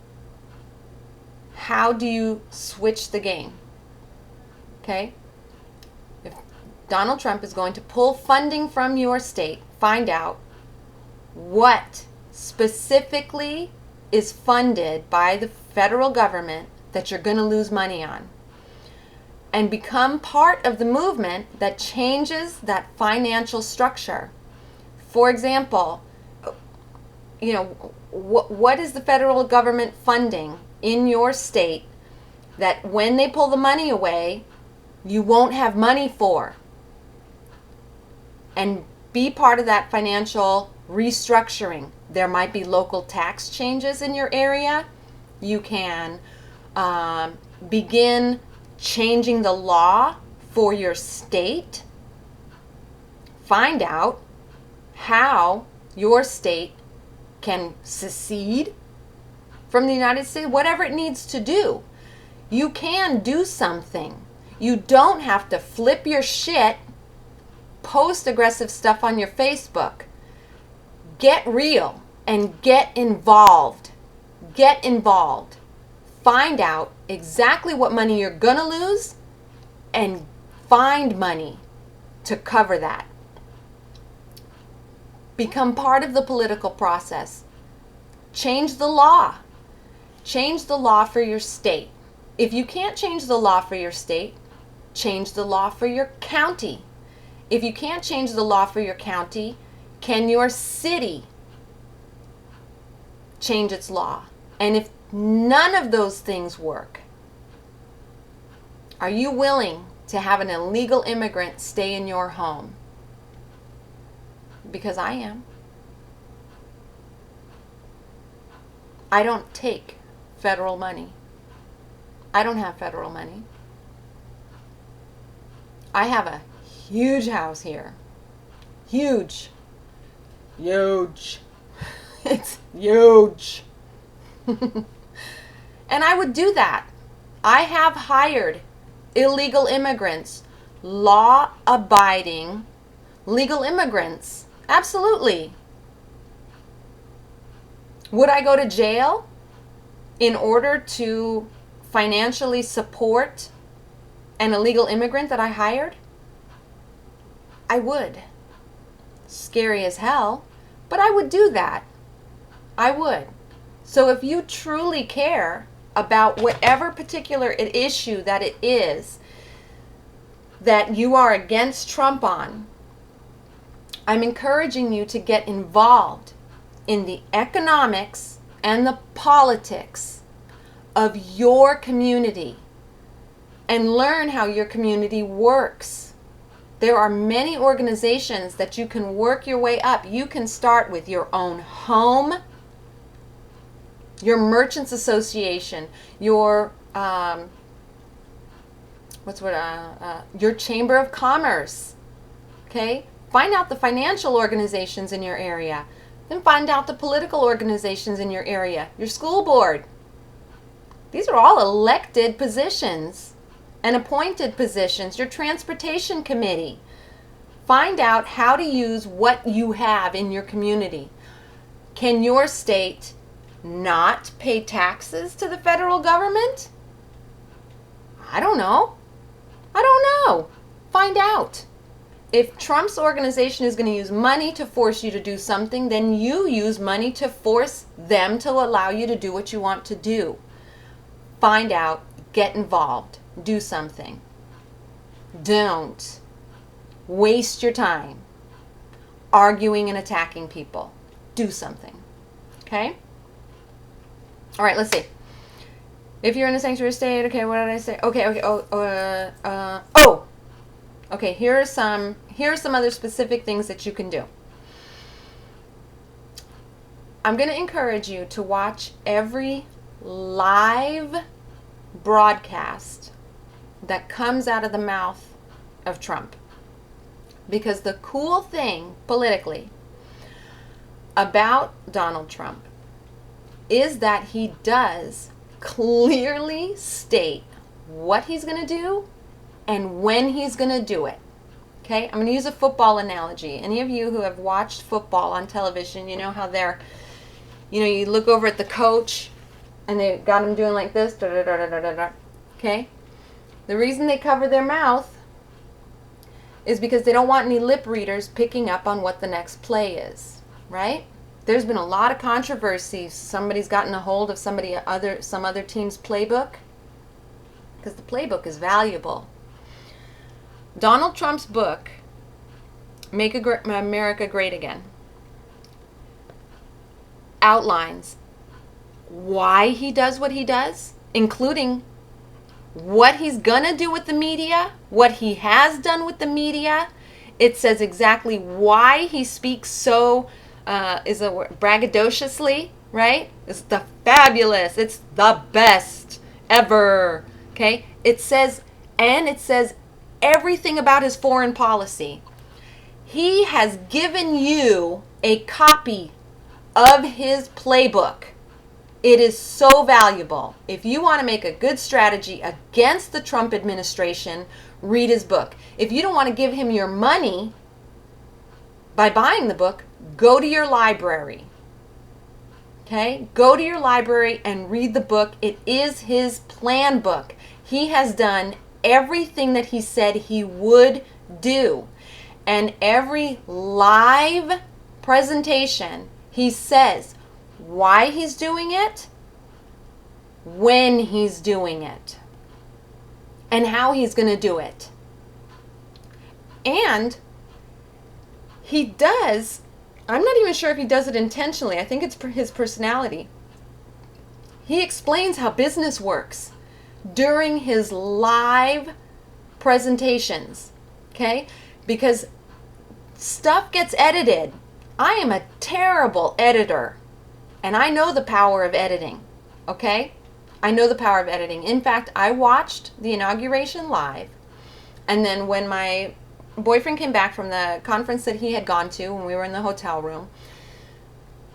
do you switch the game? Okay? If Donald Trump is going to pull funding from your state, find out what specifically is funded by the federal government that you're going to lose money on, and become part of the movement that changes that financial structure. For example, what is the federal government funding in your state that when they pull the money away, you won't have money for? And be part of that financial restructuring. There might be local tax changes in your area. You can begin changing the law for your state. Find out how your state can secede from the United States, whatever it needs to do. You can do something. You don't have to flip your shit, post aggressive stuff on your Facebook. Get real and get involved. Get involved. Find out exactly what money you're going to lose and find money to cover that. Become part of the political process. Change the law. change the law for your state. If you can't change the law for your state, change the law for your county. If you can't change the law for your county, can your city change its law? And if none of those things work, are you willing to have an illegal immigrant stay in your home? Because I am. I don't take federal money. I don't have federal money. I have a huge house here. Huge. Huge. It's huge. And I would do that. I have hired illegal immigrants, law-abiding legal immigrants. Absolutely. Would I go to jail in order to financially support an illegal immigrant that I hired? I would. Scary as hell, but I would do that. I would. So if you truly care about whatever particular issue that it is that you are against Trump on, I'm encouraging you to get involved in the economics and the politics of your community and learn how your community works. There are many organizations that you can work your way up. You can start with your own home, your merchants association, your your chamber of commerce. Okay? Find out the financial organizations in your area. Then find out the political organizations in your area, your school board. These are all elected positions and appointed positions, your transportation committee. Find out how to use what you have in your community. Can your state not pay taxes to the federal government? I don't know. I don't know. Find out. If Trump's organization is going to use money to force you to do something, then you use money to force them to allow you to do what you want to do. Find out, get involved, do something. Don't waste your time arguing and attacking people. Do something. Okay? All right, let's see. If you're in a sanctuary state, okay, what did I say? Okay, here are some other specific things that you can do. I'm going to encourage you to watch every live broadcast that comes out of the mouth of Trump. Because the cool thing politically about Donald Trump is that he does clearly state what he's going to do and when he's going to do it. Okay, I'm going to use a football analogy. Any of you who have watched football on television, you know how you look over at the coach and they got him doing like this, okay? The reason they cover their mouth is because they don't want any lip readers picking up on what the next play is, right? There's been a lot of controversy. Somebody's gotten a hold of some other team's playbook because the playbook is valuable. Donald Trump's book, Make America Great Again, outlines why he does what he does, including what he's gonna do with the media, what he has done with the media. It says exactly why he speaks so braggadociously, right? It's the fabulous, it's the best ever. Okay? It says everything about his foreign policy. He has given you a copy of his playbook. It is so valuable. If you want to make a good strategy against the Trump administration, read his book. If you don't want to give him your money by buying the book, go to your library. Okay? Go to your library and read the book. It is his plan book. He has done everything that he said he would do. And every live presentation, he says why he's doing it when he's doing it and how he's going to do it. And he does, I'm not even sure if he does it intentionally. I think it's his personality. He explains how business works during his live presentations, okay? Because stuff gets edited. I am a terrible editor, and I know the power of editing, okay? I know the power of editing. In fact, I watched the inauguration live, and then when my boyfriend came back from the conference that he had gone to when we were in the hotel room,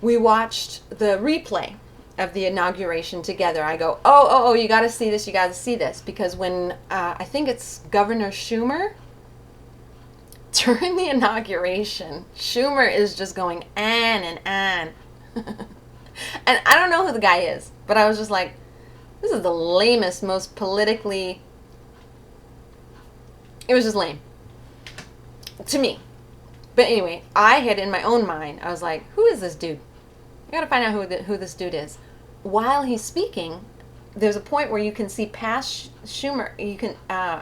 we watched the replay of the inauguration together. I go, oh, you got to see this, you got to see this. Because when, I think it's Governor Schumer, during the inauguration, Schumer is just going on and on. And I don't know who the guy is, but I was just like, this is the lamest, most politically, it was just lame. To me. But anyway, I had in my own mind, I was like, who is this dude? I got to find out who this dude is. While he's speaking, there's a point where you can see past Schumer. You can,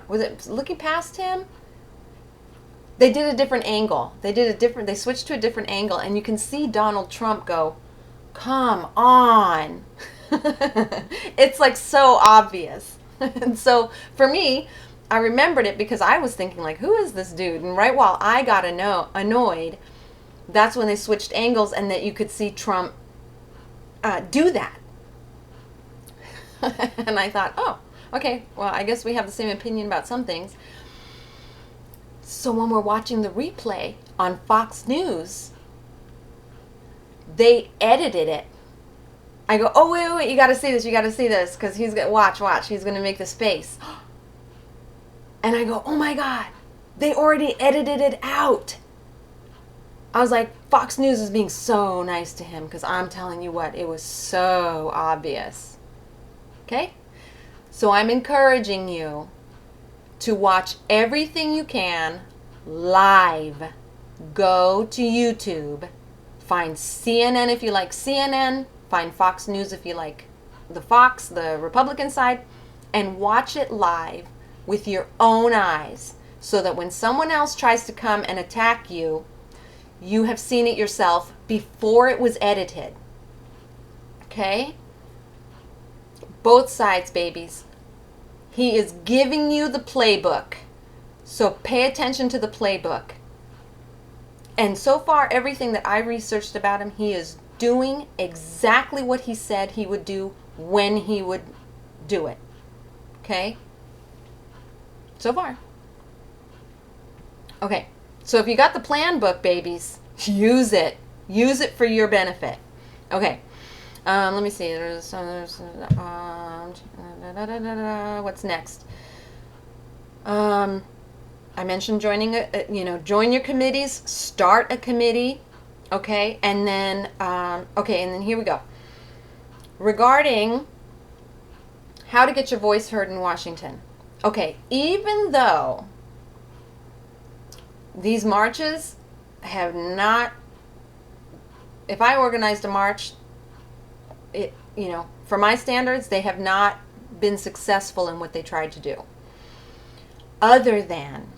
was it looking past him? They did a different angle. They switched to a different angle, and you can see Donald Trump go, come on. It's like so obvious. And so for me, I remembered it because I was thinking like, who is this dude? And right while I got annoyed, that's when they switched angles and that you could see Trump do that. And I thought, oh, okay, well, I guess we have the same opinion about some things. So when we're watching the replay on Fox News, they edited it. I go, oh, wait, you got to see this, because he's going to, watch, he's going to make this face. And I go, oh my God, they already edited it out. I was like, Fox News is being so nice to him, because I'm telling you what, it was so obvious. Okay? So I'm encouraging you to watch everything you can live. Go to YouTube. Find CNN if you like CNN. Find Fox News if you like the Republican side. And watch it live with your own eyes, so that when someone else tries to come and attack you, you have seen it yourself before it was edited. Okay? Both sides, babies. He is giving you the playbook. So pay attention to the playbook. And so far, everything that I researched about him, he is doing exactly what he said he would do when he would do it. Okay? So far. Okay. So if you got the plan book, babies, use it. Use it for your benefit. Okay. Let me see. What's next? I mentioned joining join your committees, start a committee, okay, and then and then here we go. Regarding how to get your voice heard in Washington. Okay, even though these marches have not, if I organized a march, for my standards, they have not been successful in what they tried to do. Other than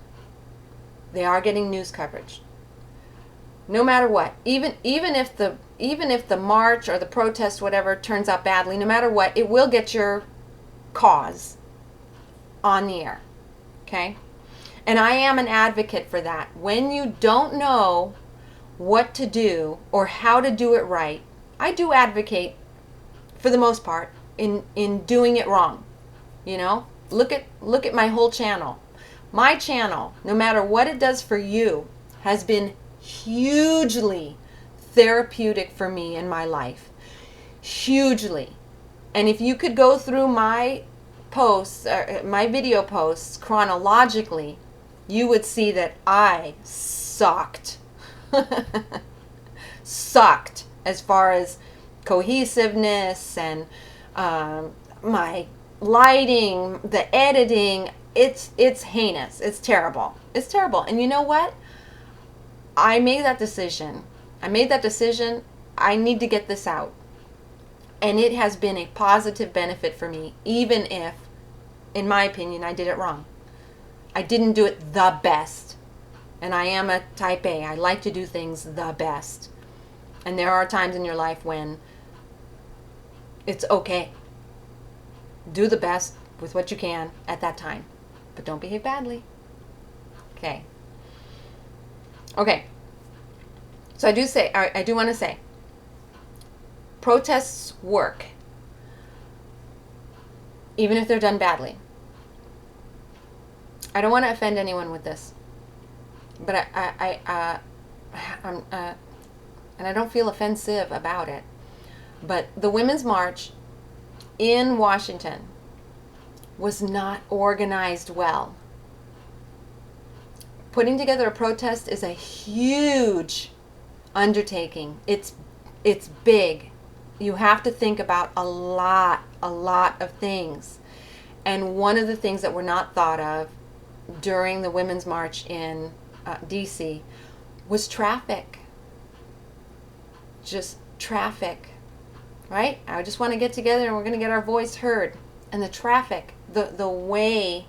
they are getting news coverage. No matter what, even if the march or the protest, whatever, turns out badly, no matter what, it will get your cause on the air. Okay? And I am an advocate for that. When you don't know what to do or how to do it right, I do advocate, for the most part, in doing it wrong. Look at my whole channel. My channel, no matter what it does for you, has been hugely therapeutic for me in my life. Hugely. And if you could go through my posts, my video posts chronologically, you would see that I sucked. Sucked as far as cohesiveness and my lighting, the editing. It's heinous. It's terrible. It's terrible. And you know what? I made that decision. I need to get this out. And it has been a positive benefit for me, even if, in my opinion, I did it wrong. I didn't do it the best. And I am a type A. I like to do things the best. And there are times in your life when it's okay. Do the best with what you can at that time. But don't behave badly. Okay. Okay. So I do want to say, protests work, even if they're done badly. I don't want to offend anyone with this, but and I don't feel offensive about it. But the Women's March in Washington was not organized well. Putting together a protest is a huge undertaking. It's big. You have to think about a lot of things. And one of the things that were not thought of during the Women's March in DC was traffic. Just traffic, right? I just want to get together and we're going to get our voice heard. And the traffic, the way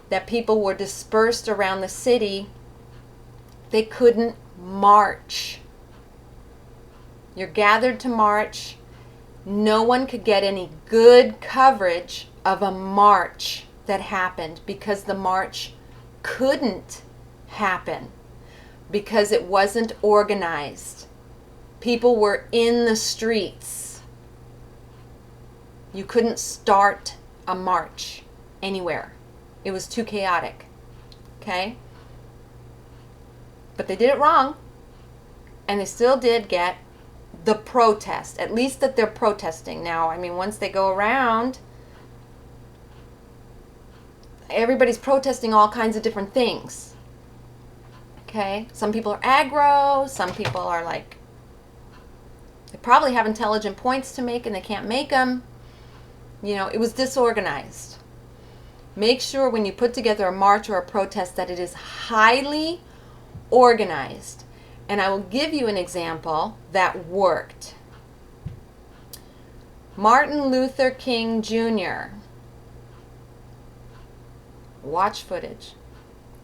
that people were dispersed around the city, they couldn't march. You're gathered to march. No one could get any good coverage of a march that happened because the march couldn't happen because it wasn't organized. People were in the streets. You couldn't start a march anywhere. It was too chaotic. Okay? But they did it wrong. And they still did get the protest, at least that they're protesting. Now, I mean, once they go around, everybody's protesting all kinds of different things. Okay? Some people are aggro, some people are like, they probably have intelligent points to make and they can't make them. You know, it was disorganized. Make sure when you put together a march or a protest that it is highly organized. And I will give you an example that worked. Martin Luther King Jr. Watch footage.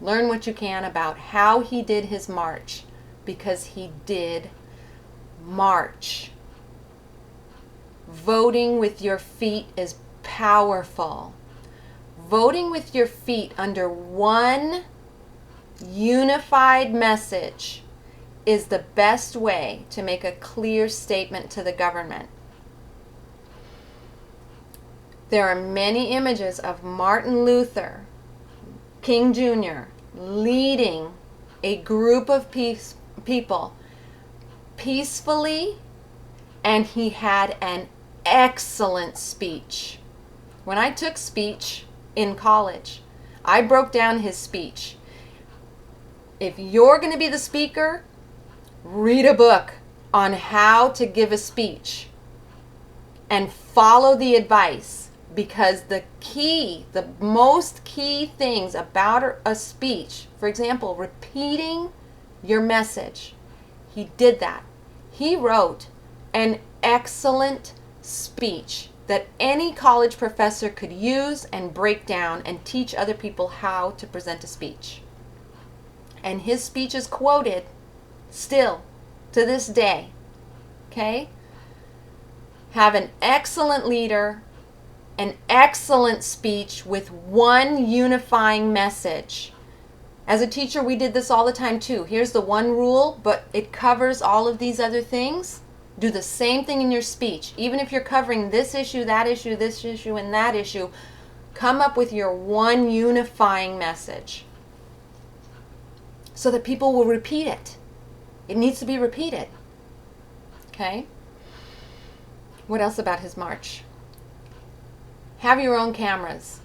Learn what you can about how he did his march, because he did march. Voting with your feet is powerful. Voting with your feet under one unified message is the best way to make a clear statement to the government. There are many images of Martin Luther King Jr. leading a group of people peacefully, and he had an excellent speech. When I took speech in college, I broke down his speech. If you're going to be the speaker, read a book on how to give a speech and follow the advice, because the most key things about a speech, for example, repeating your message, he did that. He wrote an excellent speech that any college professor could use and break down and teach other people how to present a speech. And his speech is quoted still to this day. Okay? Have an excellent leader, an excellent speech with one unifying message. As a teacher, we did this all the time too. Here's the one rule, but it covers all of these other things. Do the same thing in your speech. Even if you're covering this issue, this issue, and that issue, come up with your one unifying message so that people will repeat it. It needs to be repeated. Okay? What else about his march? Have your own cameras.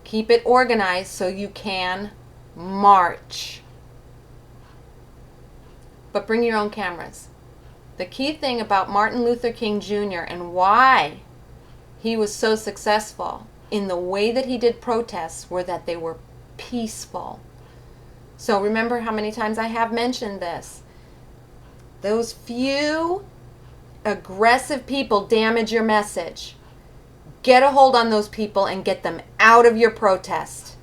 Keep it organized so you can march. But bring your own cameras. The key thing about Martin Luther King Jr. and why he was so successful in the way that he did protests were that they were peaceful. So remember how many times I have mentioned this. Those few aggressive people damage your message, get a hold on those people and get them out of your protest.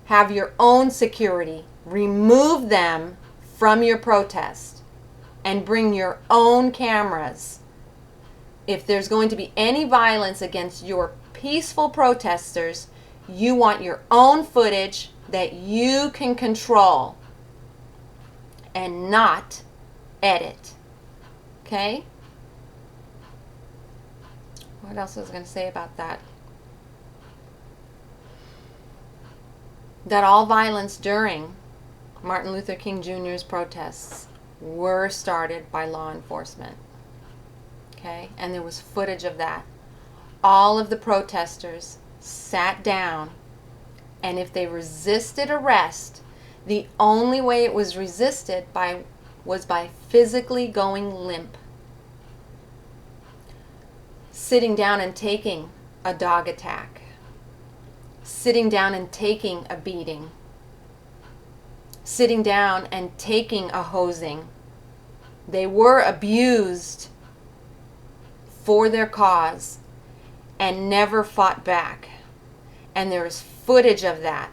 Have your own security. Remove them from your protest and bring your own cameras. If there's going to be any violence against your peaceful protesters, you want your own footage that you can control and not edit. Okay? What else was I going to say about that? That all violence during Martin Luther King Jr.'s protests were started by law enforcement. Okay? And there was footage of that. All of the protesters sat down, and if they resisted arrest, the only way it was resisted was by physically going limp. Sitting down and taking a dog attack. Sitting down and taking a beating. Sitting down and taking a hosing. They were abused for their cause and never fought back. And there is footage of that.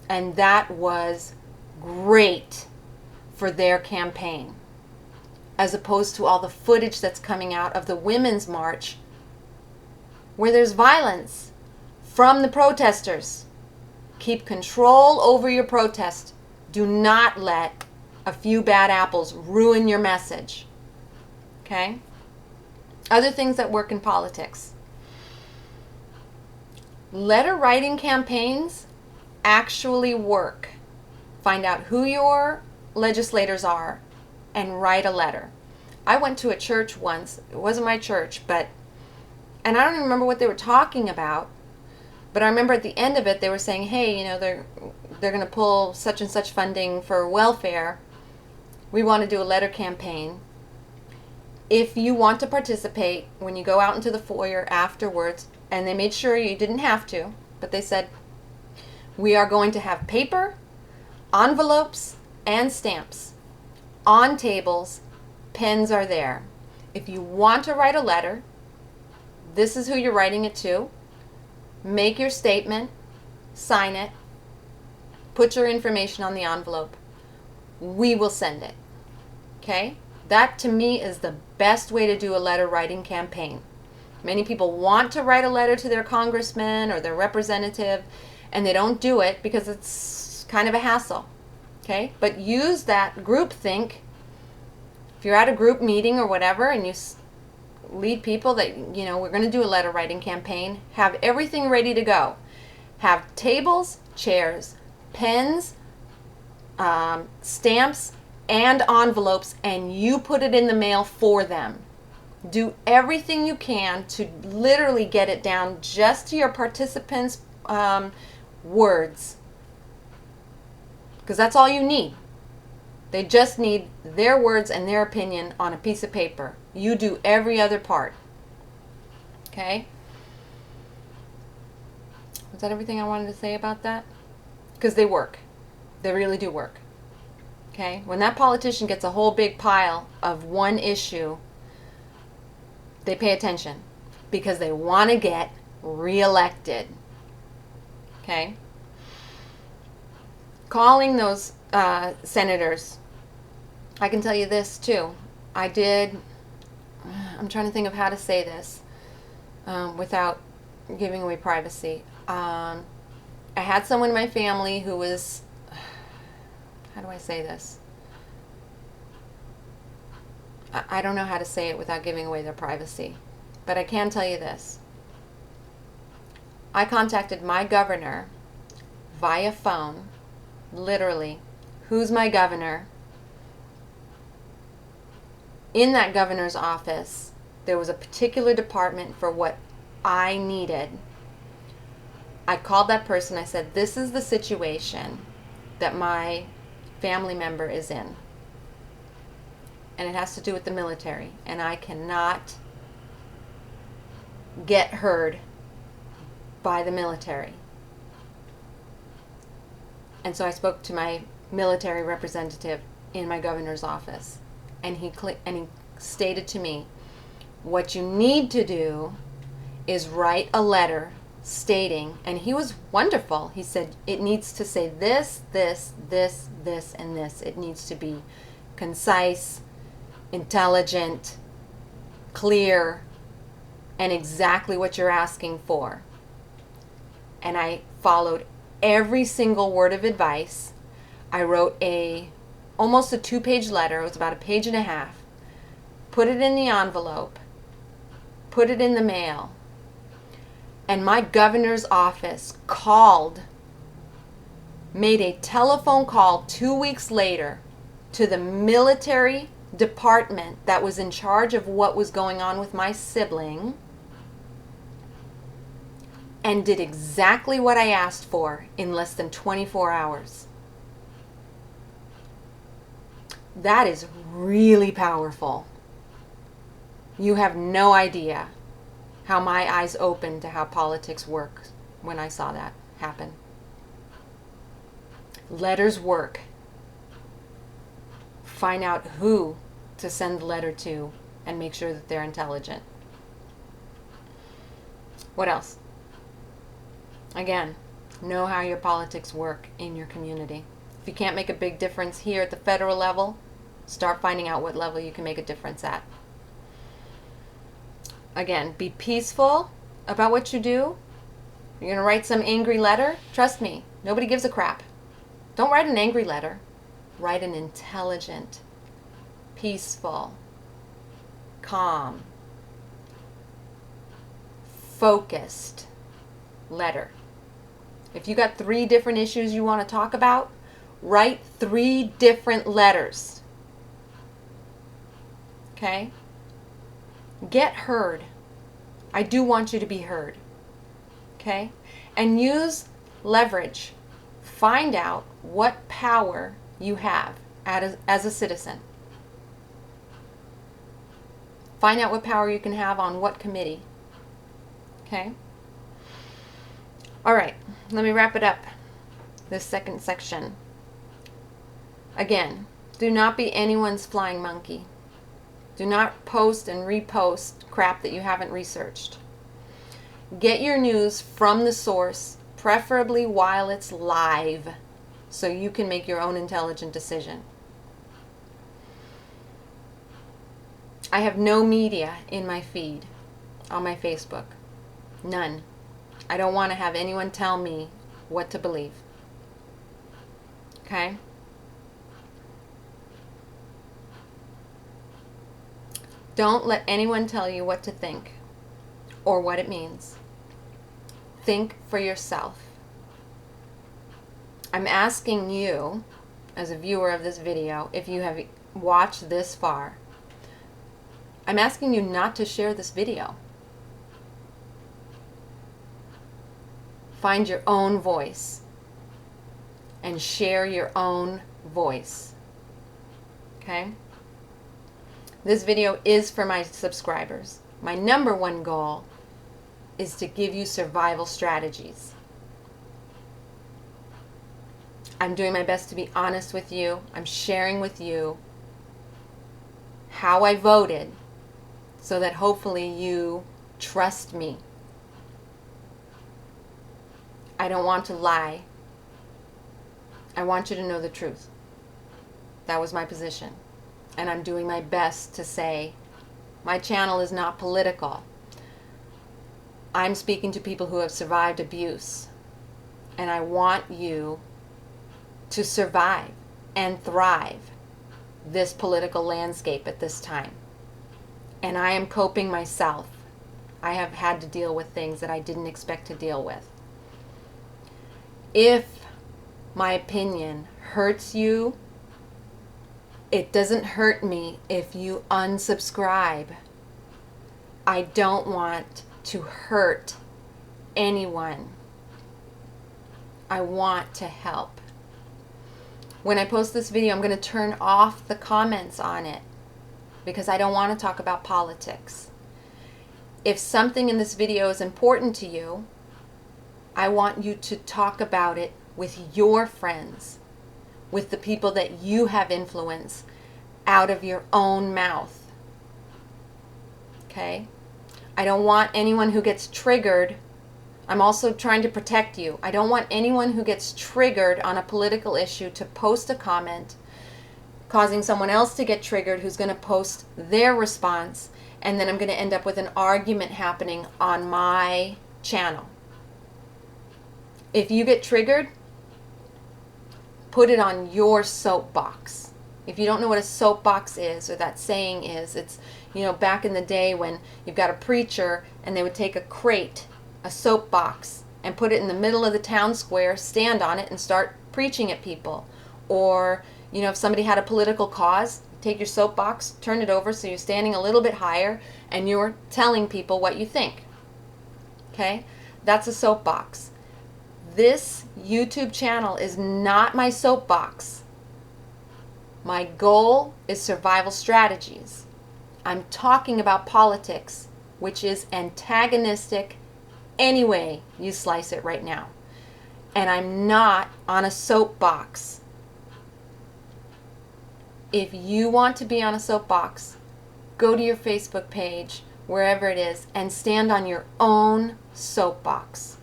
And that was great for their campaign. As opposed to all the footage that's coming out of the Women's March where there's violence from the protesters. Keep control over your protest. Do not let a few bad apples ruin your message. Okay? Other things that work in politics. Letter writing campaigns actually work. Find out who your legislators are and write a letter. I went to a church once. It wasn't my church, and I don't even remember what they were talking about, but I remember at the end of it they were saying, hey, they're going to pull such and such funding for welfare. We want to do a letter campaign. If you want to participate, when you go out into the foyer afterwards, and they made sure you didn't have to, but they said, we are going to have paper, envelopes, and stamps on tables. Pens are there. If you want to write a letter, this is who you're writing it to. Make your statement, sign it, put your information on the envelope. We will send it. Okay? That to me is the best way to do a letter writing campaign. Many people want to write a letter to their congressman or their representative, and they don't do it because it's kind of a hassle. Okay? But use that group think. If you're at a group meeting or whatever and you lead people that, we're going to do a letter writing campaign, have everything ready to go. Have tables, chairs, pens, stamps, and envelopes, and you put it in the mail for them. Do everything you can to literally get it down just to your participants' words. Because that's all you need. They just need their words and their opinion on a piece of paper. You do every other part. Okay? Was that everything I wanted to say about that? Because they work. They really do work. Okay? When that politician gets a whole big pile of one issue, they pay attention because they want to get reelected. Okay? Calling those senators, I can tell you this too. I'm trying to think of how to say this without giving away privacy. I had someone in my family who was, how do I say this? I don't know how to say it without giving away their privacy. But I can tell you this. I contacted my governor via phone, literally. Who's my governor? In that governor's office, there was a particular department for what I needed. I called that person. I said, this is the situation that my family member is in. And it has to do with the military. And I cannot get heard by the military. And so I spoke to my military representative in my governor's office. And he stated to me, What you need to do is write a letter stating, and he was wonderful. He said, it needs to say this, this, this, this, and this. It needs to be concise, intelligent, clear, and exactly what you're asking for. And I followed every single word of advice. I wrote almost a 2-page letter. It was about a page and a half. Put it in the envelope. Put it in the mail. And my governor's office made a telephone call 2 weeks later to the military department that was in charge of what was going on with my sibling, and did exactly what I asked for in less than 24 hours. That is really powerful. You have no idea how my eyes opened to how politics work when I saw that happen. Letters work. Find out who to send the letter to and make sure that they're intelligent. What else? Again, know how your politics work in your community. If you can't make a big difference here at the federal level, start finding out what level you can make a difference at. Again, be peaceful about what you do. You're going to write some angry letter? Trust me, nobody gives a crap. Don't write an angry letter. Write an intelligent, peaceful, calm, focused letter. If you got 3 different issues you want to talk about, write 3 different letters. Okay? Get heard. I do want you to be heard. Okay? And use leverage. Find out what power you have as a citizen. Find out what power you can have on what committee. Okay? All right, let me wrap it up, this second section. Again, do not be anyone's flying monkey. Do not post and repost crap that you haven't researched. Get your news from the source, preferably while it's live, so you can make your own intelligent decision. I have no media in my feed on my Facebook. None. I don't want to have anyone tell me what to believe. Okay? Don't let anyone tell you what to think or what it means. Think for yourself. I'm asking you, as a viewer of this video, if you have watched this far, I'm asking you not to share this video. Find your own voice and share your own voice. Okay? This video is for my subscribers. My number one goal is to give you survival strategies. I'm doing my best to be honest with you. I'm sharing with you how I voted so that hopefully you trust me. I don't want to lie. I want you to know the truth. That was my position. And I'm doing my best to say, my channel is not political. I'm speaking to people who have survived abuse. And I want you to survive and thrive this political landscape at this time. And I am coping myself. I have had to deal with things that I didn't expect to deal with. If my opinion hurts you, it doesn't hurt me if you unsubscribe. I don't want to hurt anyone. I want to help. When I post this video, I'm going to turn off the comments on it because I don't want to talk about politics. If something in this video is important to you, I want you to talk about it with your friends, with the people that you have influence out of your own mouth. Okay? I don't want anyone who gets triggered. I'm also trying to protect you. I don't want anyone who gets triggered on a political issue to post a comment, causing someone else to get triggered who's going to post their response, and then I'm going to end up with an argument happening on my channel. If you get triggered, put it on your soapbox. If you don't know what a soapbox is, or that saying is, it's, back in the day when you've got a preacher and they would take a crate, a soapbox, and put it in the middle of the town square, stand on it, and start preaching at people. Or, if somebody had a political cause, take your soapbox, turn it over so you're standing a little bit higher, and you're telling people what you think. Okay? That's a soapbox. This YouTube channel is not my soapbox. My goal is survival strategies. I'm talking about politics, which is antagonistic any way you slice it right now. And I'm not on a soapbox. If you want to be on a soapbox, go to your Facebook page, wherever it is, and stand on your own soapbox.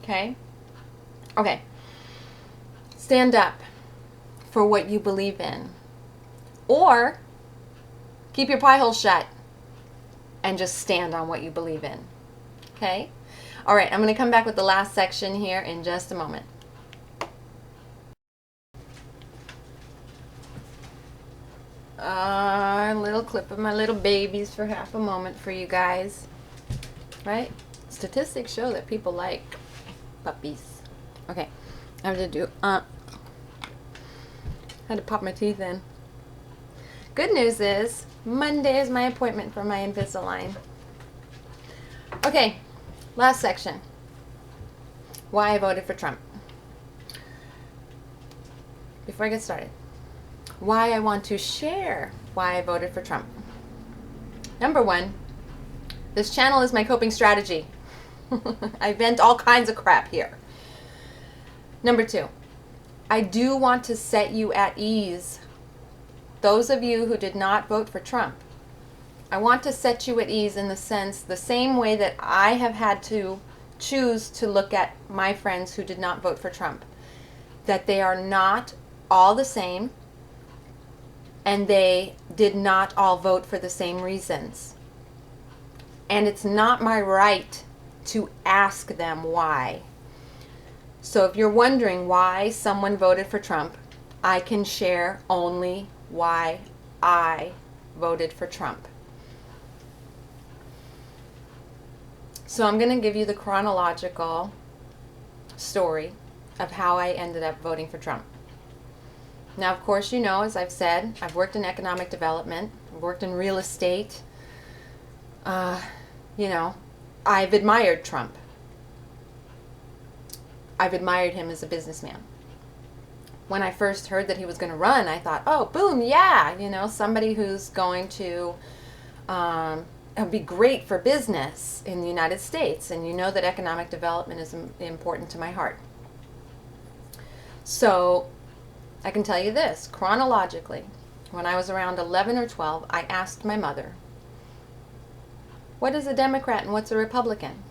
Okay? Okay. Stand up for what you believe in. Or keep your pie hole shut and just stand on what you believe in. Okay? All right, I'm going to come back with the last section here in just a moment. A little clip of my little babies for half a moment for you guys. Right? Statistics show that people like puppies. Okay, I have to do, had to pop my teeth in. Good news is, Monday is my appointment for my Invisalign. Okay, last section. Why I voted for Trump. Before I get started, why I want to share why I voted for Trump. Number one, this channel is my coping strategy. I vent all kinds of crap here. Number two, I do want to set you at ease. Those of you who did not vote for Trump, I want to set you at ease in the sense, the same way that I have had to choose to look at my friends who did not vote for Trump, that they are not all the same, and they did not all vote for the same reasons. And it's not my right to ask them why. So if you're wondering why someone voted for Trump, I can share only why I voted for Trump. So I'm going to give you the chronological story of how I ended up voting for Trump. Now, of course, as I've said, I've worked in economic development, I've worked in real estate. I've admired Trump. I've admired him as a businessman. When I first heard that he was going to run, I thought, oh, boom, yeah, somebody who's going to be great for business in the United States. And you know that economic development is important to my heart. So I can tell you this, chronologically, when I was around 11 or 12, I asked my mother, what is a Democrat and what's a Republican?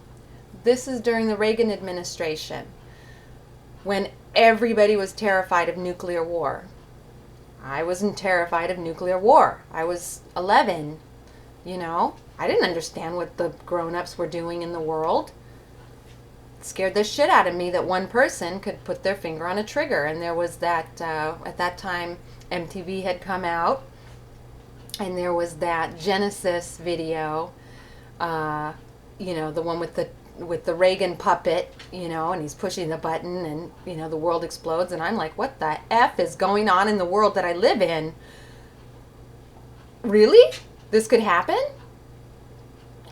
This is during the Reagan administration, when everybody was terrified of nuclear war. I wasn't terrified of nuclear war. I was 11, I didn't understand what the grown-ups were doing in the world. It scared the shit out of me that one person could put their finger on a trigger. And there was that, at that time, MTV had come out, and there was that Genesis video, the one with the Reagan puppet, and he's pushing the button and, the world explodes. And I'm like, what the F is going on in the world that I live in? Really? This could happen?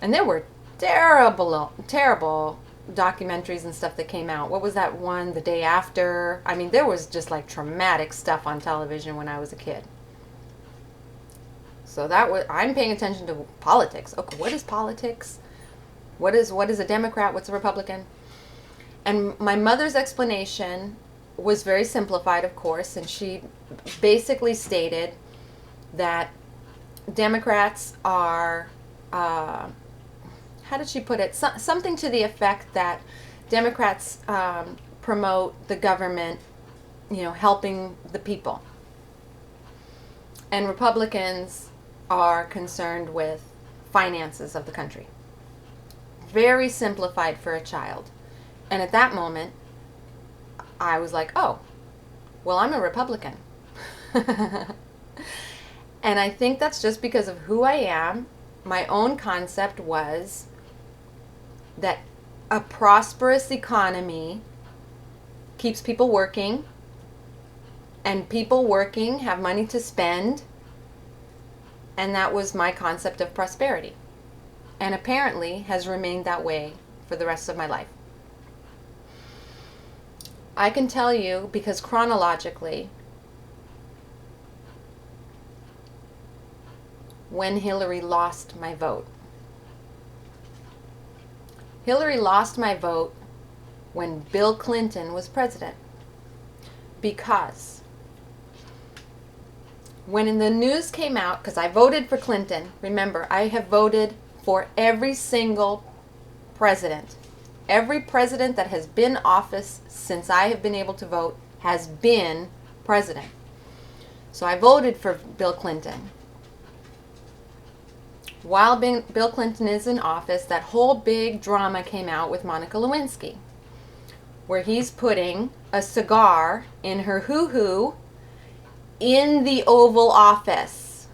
And there were terrible documentaries and stuff that came out. What was that one, The Day After? I mean, there was just like traumatic stuff on television when I was a kid. So I'm paying attention to politics. Okay, what is politics? What is a Democrat? What's a Republican? And my mother's explanation was very simplified, of course, and she basically stated that Democrats are how did she put it? Something to the effect that Democrats promote the government, helping the people. And Republicans are concerned with finances of the country. Very simplified for a child. And at that moment, I was like, oh, well, I'm a Republican. And I think that's just because of who I am. My own concept was that a prosperous economy keeps people working, and people working have money to spend, and that was my concept of prosperity, and apparently has remained that way for the rest of my life. I can tell you, because chronologically, when Hillary lost my vote. Hillary lost my vote when Bill Clinton was president. Because when the news came out, because I voted for Clinton, remember, I have voted for every single president. Every president that has been in office since I have been able to vote has been president. So I voted for Bill Clinton. While Bill Clinton is in office, that whole big drama came out with Monica Lewinsky, where he's putting a cigar in her hoo-hoo in the Oval Office.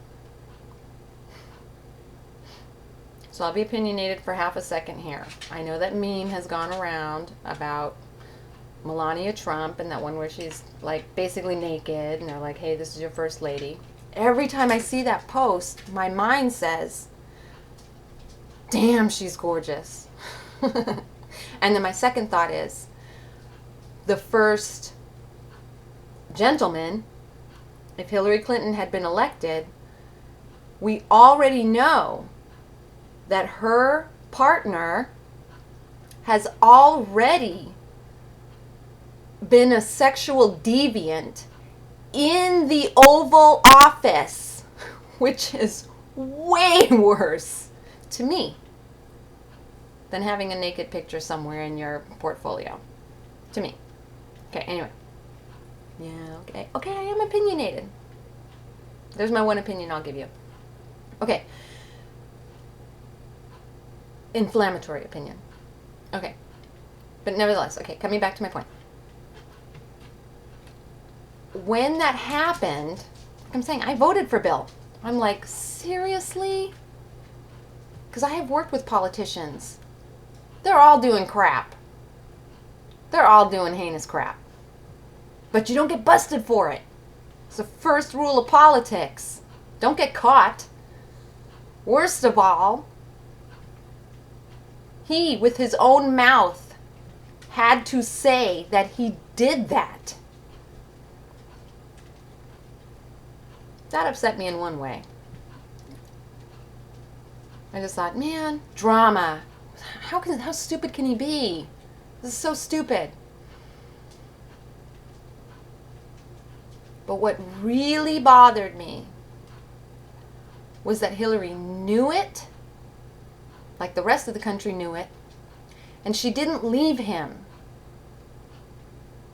So I'll be opinionated for half a second here. I know that meme has gone around about Melania Trump and that one where she's like basically naked and they're like, hey, this is your first lady. Every time I see that post, my mind says, damn, she's gorgeous. And then my second thought is, the first gentleman, if Hillary Clinton had been elected, we already know that her partner has already been a sexual deviant in the Oval Office, which is way worse to me than having a naked picture somewhere in your portfolio. To me. Okay, anyway. Yeah, okay, I am opinionated. There's my one opinion I'll give you. Okay. Inflammatory opinion. Okay. But nevertheless, okay, coming back to my point. When that happened, like I'm saying, I voted for Bill. I'm like, seriously? Because I have worked with politicians. They're all doing crap. They're all doing heinous crap. But you don't get busted for it. It's the first rule of politics. Don't get caught. Worst of all, he, with his own mouth, had to say that he did that. That upset me in one way. I just thought, man, drama. How stupid can he be? This is so stupid. But what really bothered me was that Hillary knew it, like the rest of the country knew it, and she didn't leave him.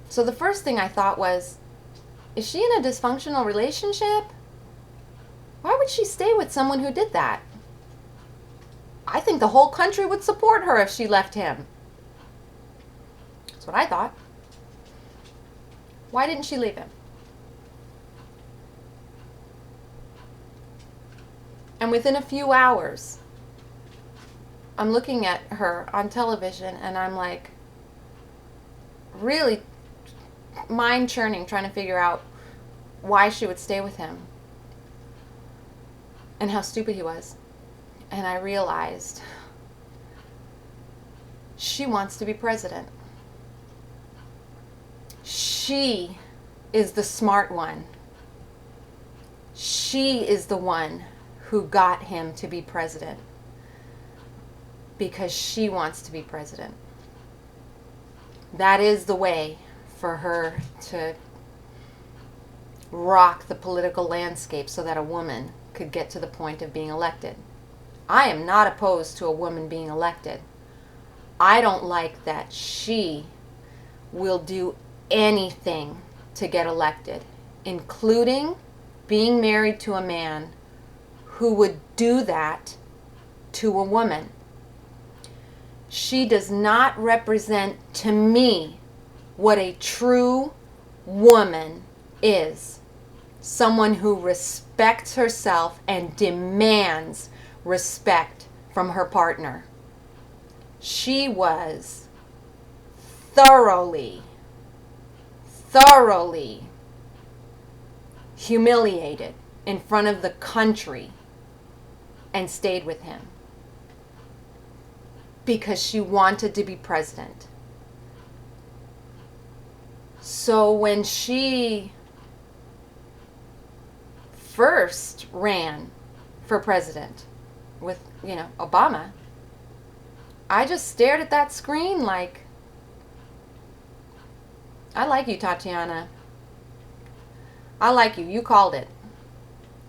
So the first thing I thought was, is she in a dysfunctional relationship? Why would she stay with someone who did that? I think the whole country would support her if she left him. That's what I thought. Why didn't she leave him? And within a few hours, I'm looking at her on television and I'm like, really mind churning, trying to figure out why she would stay with him and how stupid he was. And I realized she wants to be president. She is the smart one. She is the one who got him to be president because she wants to be president. That is the way for her to rock the political landscape so that a woman could get to the point of being elected. I am not opposed to a woman being elected. I don't like that she will do anything to get elected, including being married to a man who would do that to a woman. She does not represent to me what a true woman is. Someone who respects herself and demands respect from her partner. She was thoroughly humiliated in front of the country and stayed with him because she wanted to be president. So when she first ran for president with, Obama, I just stared at that screen like, I like you, Tatiana. I like you. You called it.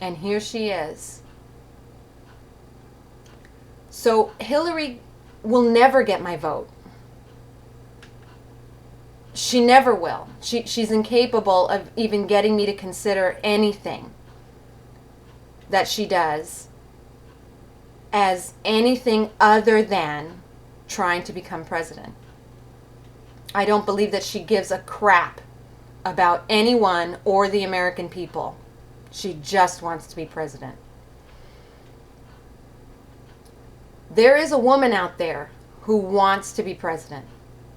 And here she is. So Hillary will never get my vote. She never will. She's incapable of even getting me to consider anything that she does as anything other than trying to become president. I don't believe that she gives a crap about anyone or the American people. She just wants to be president. There is a woman out there who wants to be president.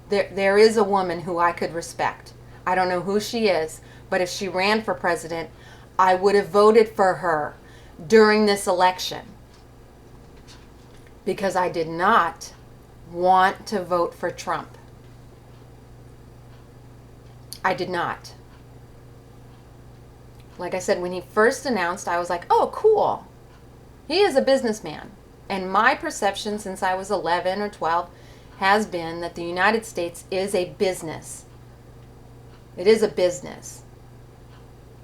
There is a woman who I could respect. I don't know who she is, but if she ran for president, I would have voted for her during this election because I did not want to vote for Trump. I did not. Like I said, when he first announced, I was like, oh, cool. He is a businessman. And my perception since I was 11 or 12 has been that the United States is a business. It is a business.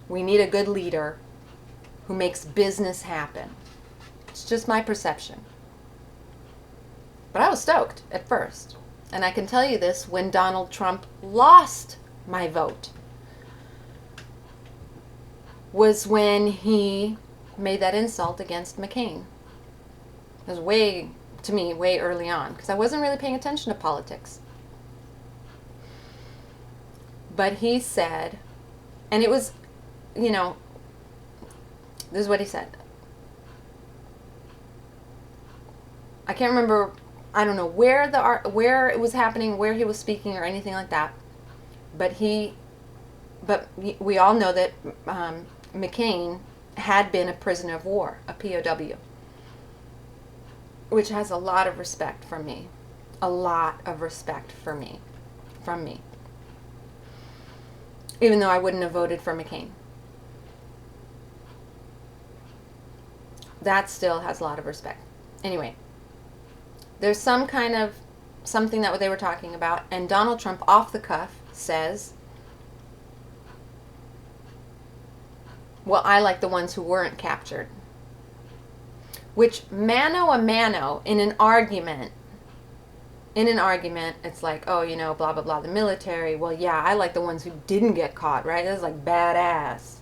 We need a good leader who makes business happen. It's just my perception. But I was stoked at first. And I can tell you this, when Donald Trump lost my vote was when he made that insult against McCain. It was way early on, because I wasn't really paying attention to politics. But he said, and it was, this is what he said. I can't remember, I don't know where it was happening, where he was speaking or anything like that. But we all know that McCain had been a prisoner of war, a POW, which has a lot of respect from me. A lot of respect from me. Even though I wouldn't have voted for McCain. That still has a lot of respect. Anyway, there's something that they were talking about, and Donald Trump, off the cuff, says, well, I like the ones who weren't captured. Which, mano a mano, in an argument, it's like, oh, blah, blah, blah, the military. Well, yeah, I like the ones who didn't get caught, right? That's like badass,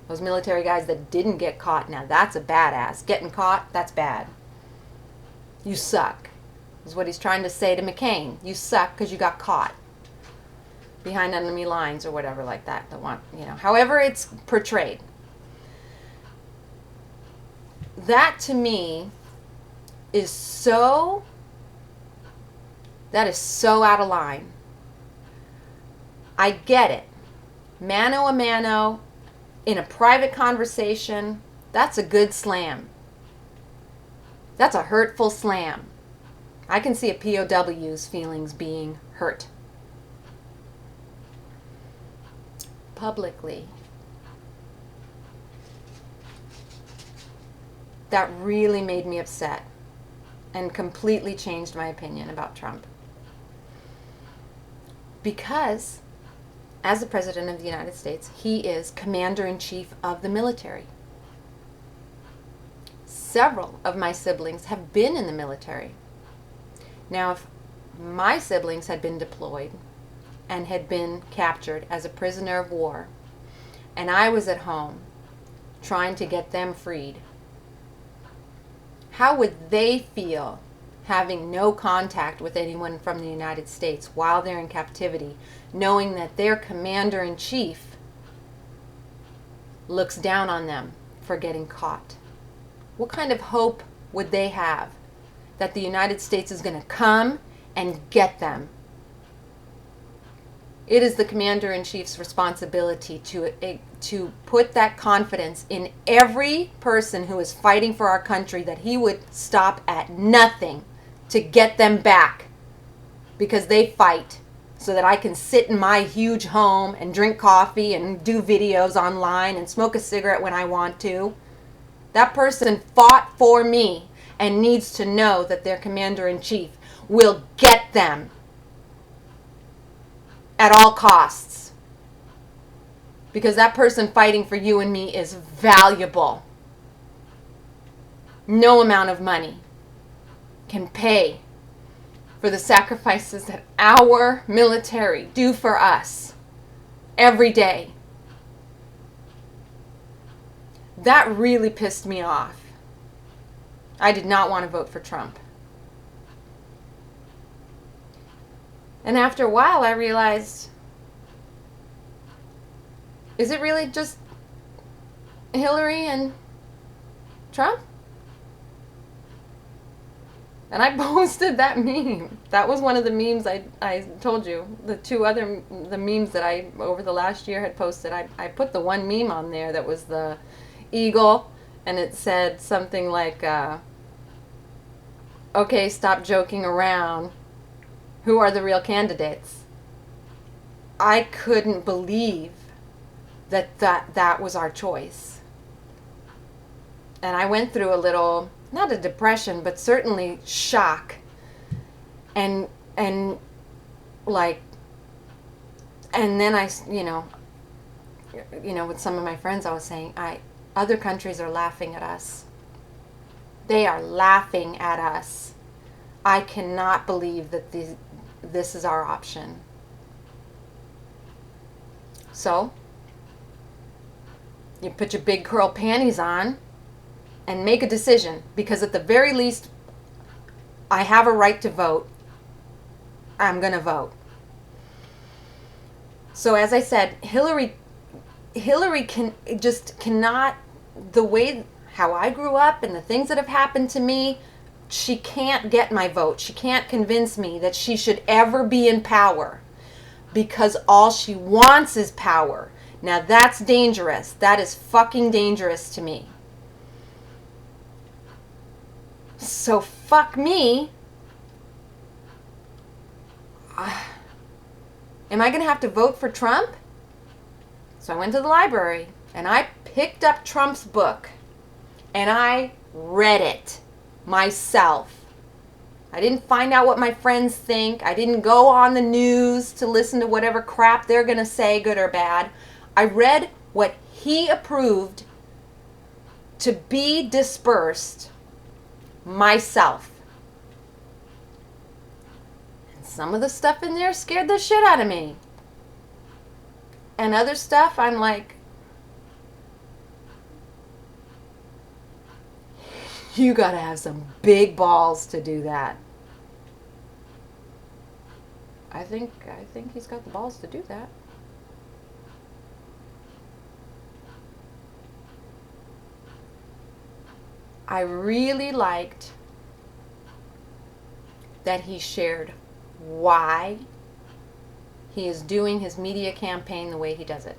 Those military guys that didn't get caught, now that's a badass. Getting caught, that's bad. You suck, is what he's trying to say to McCain. You suck because you got caught behind enemy lines or whatever like that. However it's portrayed. That to me is so out of line. I get it. Mano a mano, in a private conversation, that's a good slam. That's a hurtful slam. I can see a POW's feelings being hurt. Publicly. That really made me upset and completely changed my opinion about Trump. Because, as the President of the United States, he is Commander-in-Chief of the military. Several of my siblings have been in the military. Now, if my siblings had been deployed and had been captured as a prisoner of war, and I was at home trying to get them freed, how would they feel having no contact with anyone from the United States while they're in captivity, knowing that their commander-in-chief looks down on them for getting caught? What kind of hope would they have that the United States is going to come and get them? It is the commander-in-chief's responsibility to put that confidence in every person who is fighting for our country, that he would stop at nothing to get them back because they fight, so that I can sit in my huge home and drink coffee and do videos online and smoke a cigarette when I want to. That person fought for me and needs to know that their commander-in-chief will get them at all costs. Because that person fighting for you and me is valuable. No amount of money can pay for the sacrifices that our military do for us every day. That really pissed me off. I did not want to vote for Trump. And after a while, I realized, is it really just Hillary and Trump? And I posted that meme. That was one of the memes I told you. The memes that over the last year had posted. I put the one meme on there that was the eagle, and it said something like, okay, stop joking around. Who are the real candidates? I couldn't believe that was our choice. And I went through a little, not a depression, but certainly shock. And like, and then I, with some of my friends, I was saying, other countries are laughing at us. They are laughing at us. I cannot believe that this is our option. So, you put your big curl panties on and make a decision, because at the very least, I have a right to vote. I'm going to vote. So as I said, Hillary cannot, the way how I grew up and the things that have happened to me, she can't get my vote. She can't convince me that she should ever be in power, because all she wants is power. Now that's dangerous. That is fucking dangerous to me. So fuck me. Am I going to have to vote for Trump? So I went to the library and I picked up Trump's book and I read it myself. I didn't find out what my friends think. I didn't go on the news to listen to whatever crap they're going to say, good or bad. I read what he approved to be dispersed myself. And some of the stuff in there scared the shit out of me. And other stuff, I'm like, you gotta have some big balls to do that. I think he's got the balls to do that. I really liked that he shared why he is doing his media campaign the way he does it.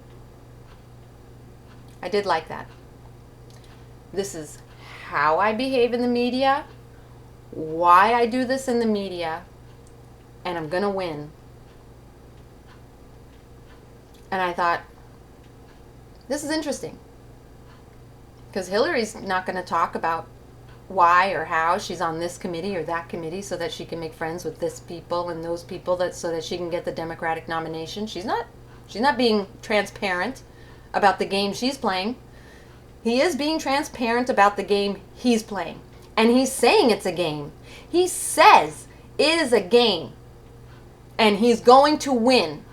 I did like that. This is how I behave in the media, why I do this in the media, and I'm gonna win. And I thought, this is interesting, because Hillary's not going to talk about why or how she's on this committee or that committee so that she can make friends with this people and those people, so that she can get the Democratic nomination. She's not being transparent about the game she's playing. He is being transparent about the game he's playing. And he's saying it's a game. He says it is a game. And he's going to win.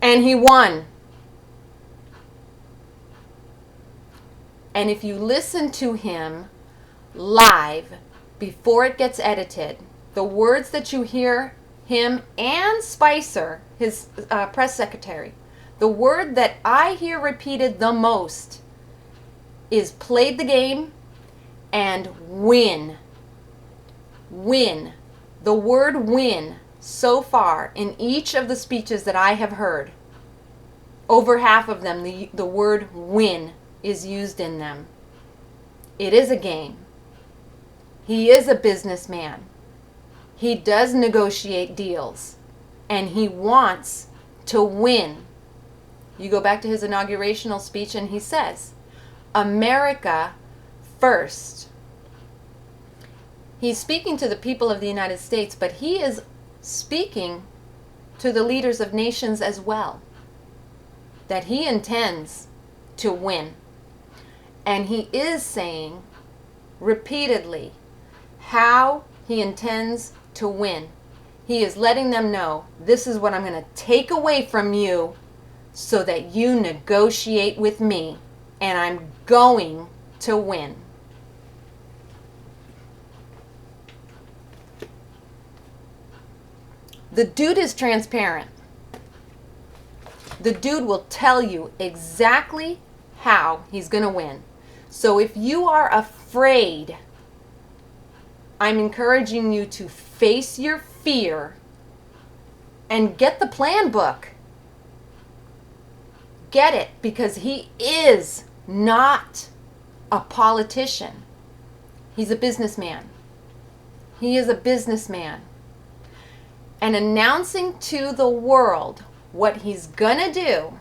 And he won. And if you listen to him live before it gets edited, the words that you hear him and Spicer, his press secretary, the word that I hear repeated the most is played the game and win. Win. The word win so far in each of the speeches that I have heard, over half of them, the word win is used in them. It is a game. He is a businessman. He does negotiate deals. And he wants to win. You go back to his inaugurational speech and he says, America first. He's speaking to the people of the United States, but he is speaking to the leaders of nations as well. That he intends to win. And he is saying repeatedly how he intends to win. He is letting them know, this is what I'm going to take away from you so that you negotiate with me. And I'm going to win. The dude is transparent. The dude will tell you exactly how he's going to win. So if you are afraid, I'm encouraging you to face your fear and get the plan book. Get it, because he is not a politician. He's a businessman. He is a businessman. And announcing to the world what he's gonna do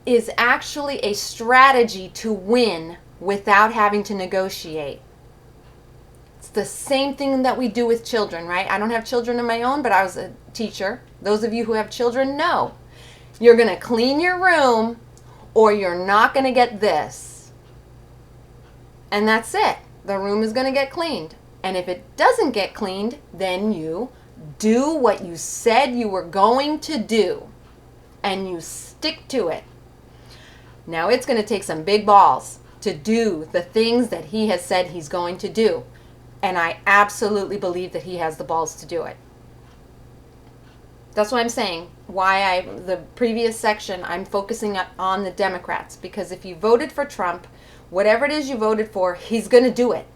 is actually a strategy to win without having to negotiate. It's the same thing that we do with children, right? I don't have children of my own, but I was a teacher. Those of you who have children know. You're gonna clean your room or you're not gonna get this. And that's it. The room is gonna get cleaned. And if it doesn't get cleaned, then you do what you said you were going to do. And you stick to it. Now it's going to take some big balls to do the things that he has said he's going to do. And I absolutely believe that he has the balls to do it. That's what I'm saying. The previous section, I'm focusing on the Democrats. Because if you voted for Trump, whatever it is you voted for, he's going to do it.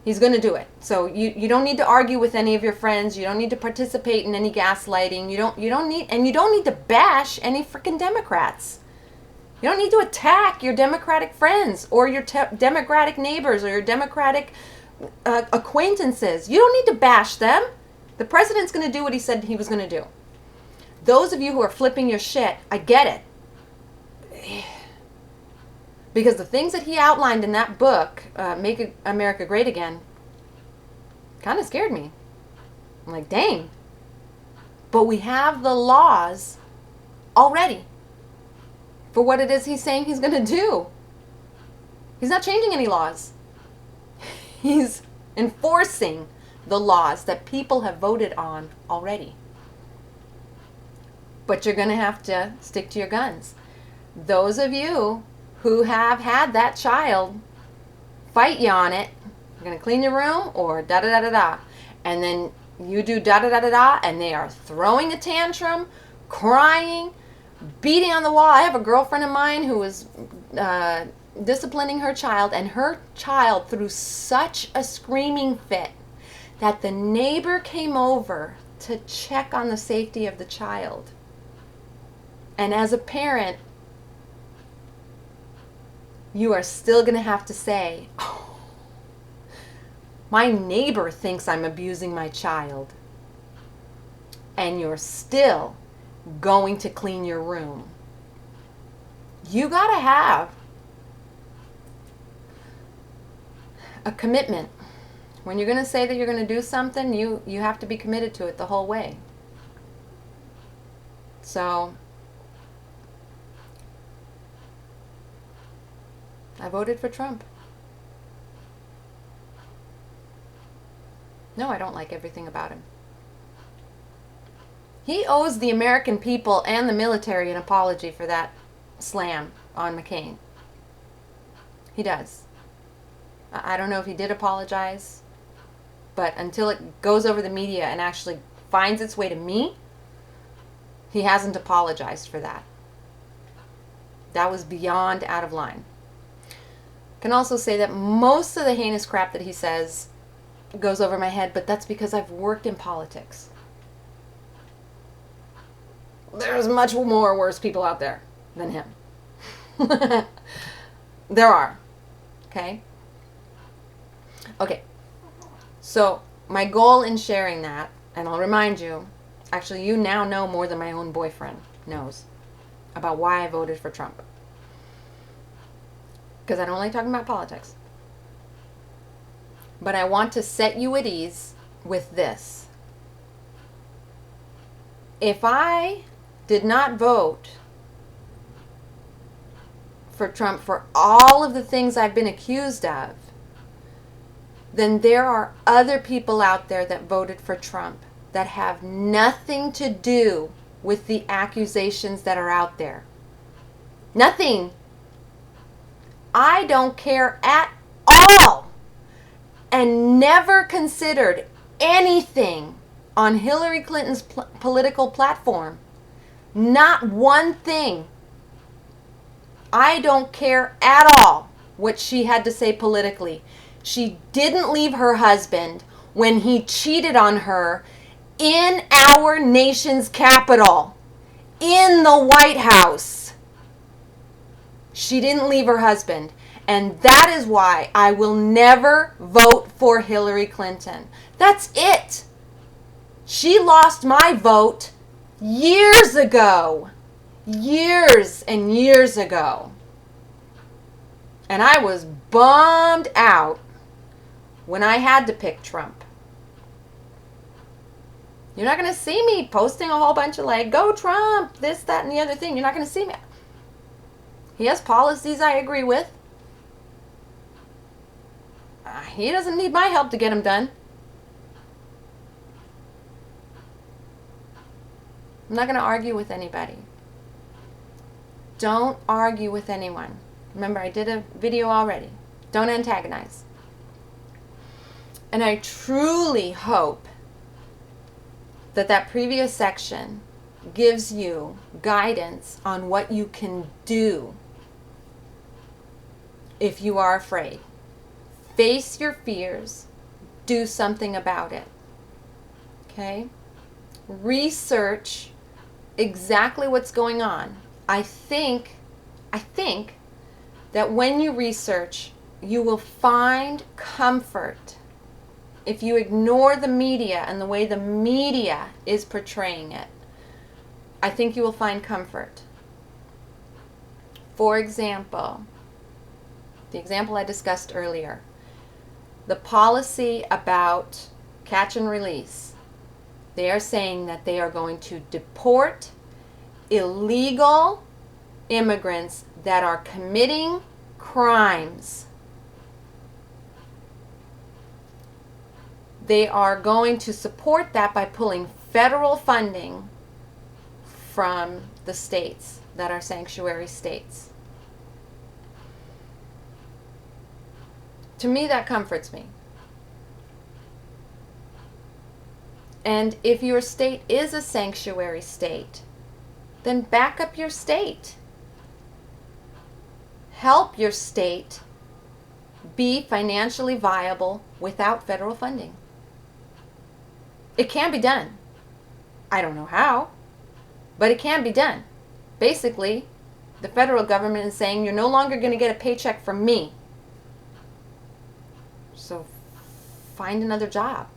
He's going to do it. So you don't need to argue with any of your friends. You don't need to participate in any gaslighting. You don't need to bash any freaking Democrats. You don't need to attack your Democratic friends or your Democratic neighbors or your Democratic acquaintances. You don't need to bash them. The president's going to do what he said he was going to do. Those of you who are flipping your shit, I get it. Because the things that he outlined in that book, Make America Great Again, kind of scared me. I'm like, dang. But we have the laws already for what it is he's saying he's going to do. He's not changing any laws. He's enforcing the laws that people have voted on already. But you're going to have to stick to your guns. Those of you who have had that child fight you on it, you're going to clean your room or da-da-da-da-da. And then you do da-da-da-da-da and they are throwing a tantrum, crying, beating on the wall. I have a girlfriend of mine who was disciplining her child, and her child threw such a screaming fit that the neighbor came over to check on the safety of the child. And as a parent, you are still going to have to say, oh, my neighbor thinks I'm abusing my child. And you're still going to clean your room. You got to have a commitment. When you're going to say that you're going to do something, you have to be committed to it the whole way. So I voted for Trump. No, I don't like everything about him. He owes the American people and the military an apology for that slam on McCain. He does. I don't know if he did apologize, but until it goes over the media and actually finds its way to me, he hasn't apologized for that. That was beyond out of line. Can also say that most of the heinous crap that he says goes over my head, but that's because I've worked in politics. There's much more worse people out there than him. There are. Okay? Okay. So, my goal in sharing that, and I'll remind you, actually you now know more than my own boyfriend knows about why I voted for Trump. Because I don't like talking about politics. But I want to set you at ease with this. If I did not vote for Trump for all of the things I've been accused of, then there are other people out there that voted for Trump that have nothing to do with the accusations that are out there. Nothing. I don't care at all, and never considered anything on Hillary Clinton's political platform. Not one thing. I don't care at all what she had to say politically. She didn't leave her husband when he cheated on her in our nation's capital, in the White House. She didn't leave her husband. And that is why I will never vote for Hillary Clinton. That's it. She lost my vote years ago. Years and years ago. And I was bummed out when I had to pick Trump. You're not going to see me posting a whole bunch of like, go Trump, this, that, and the other thing. You're not going to see me. He has policies I agree with. He doesn't need my help to get them done. I'm not going to argue with anybody. Don't argue with anyone. Remember, I did a video already. Don't antagonize. And I truly hope that that previous section gives you guidance on what you can do if you are afraid. Face your fears. Do something about it. Okay? Research exactly what's going on. I think that when you research, you will find comfort. If you ignore the media and the way the media is portraying it, I think you will find comfort. For example, the example I discussed earlier, the policy about catch and release. They are saying that they are going to deport illegal immigrants that are committing crimes. They are going to support that by pulling federal funding from the states that are sanctuary states. To me, that comforts me. And if your state is a sanctuary state, then back up your state. Help your state be financially viable without federal funding. It can be done. I don't know how, but it can be done. Basically, the federal government is saying you're no longer going to get a paycheck from me. So find another job.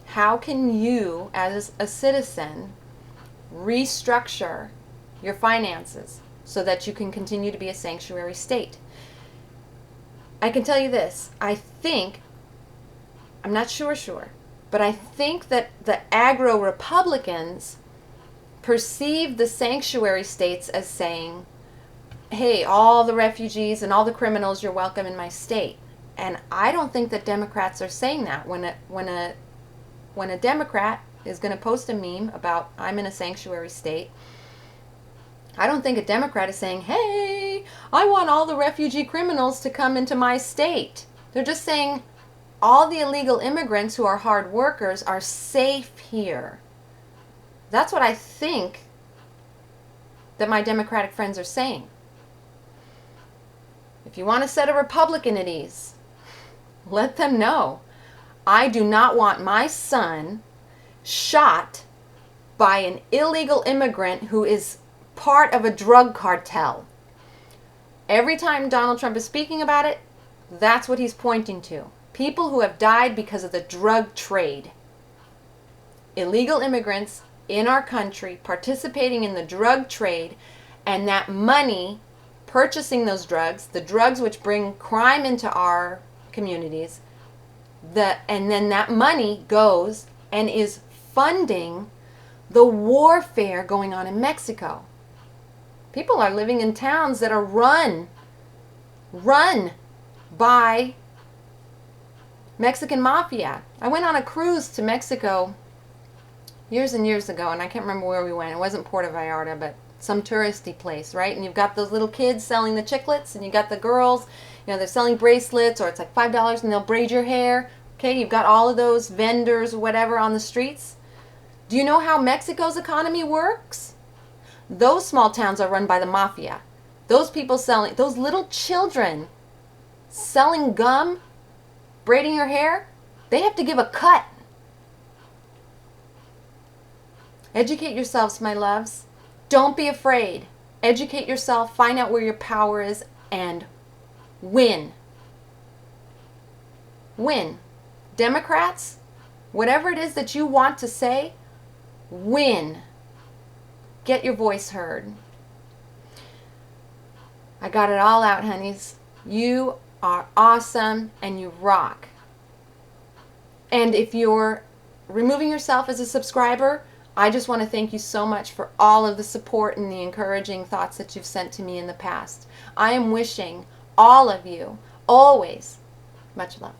How can you, as a citizen, restructure your finances so that you can continue to be a sanctuary state? I can tell you this. I'm not sure, but I think that the agro-Republicans perceive the sanctuary states as saying, hey, all the refugees and all the criminals, you're welcome in my state. And I don't think that Democrats are saying that. When a Democrat is going to post a meme about I'm in a sanctuary state, I don't think a Democrat is saying, hey, I want all the refugee criminals to come into my state. They're just saying all the illegal immigrants who are hard workers are safe here. That's what I think that my Democratic friends are saying. If you want to set a Republican at ease, let them know I do not want my son shot by an illegal immigrant who is part of a drug cartel. Every time Donald Trump is speaking about it, that's what he's pointing to. People who have died because of the drug trade. Illegal immigrants in our country participating in the drug trade, and that money purchasing those drugs, the drugs which bring crime into our communities, and then that money goes and is funding the warfare going on in Mexico. People are living in towns that are run by Mexican mafia. I went on a cruise to Mexico years and years ago, and I can't remember where we went. It wasn't Puerto Vallarta, but some touristy place, right? And you've got those little kids selling the chiclets, and you've got the girls, they're selling bracelets, or it's like $5 and they'll braid your hair. Okay, you've got all of those vendors or whatever on the streets. Do you know how Mexico's economy works? Those small towns are run by the mafia. Those people selling, those little children selling gum, braiding your hair, they have to give a cut. Educate yourselves, my loves. Don't be afraid. Educate yourself, find out where your power is, and win. Win. Democrats, whatever it is that you want to say, win. Get your voice heard. I got it all out, honeys. You are awesome and you rock. And if you're removing yourself as a subscriber, I just want to thank you so much for all of the support and the encouraging thoughts that you've sent to me in the past. I am wishing all of you always much love.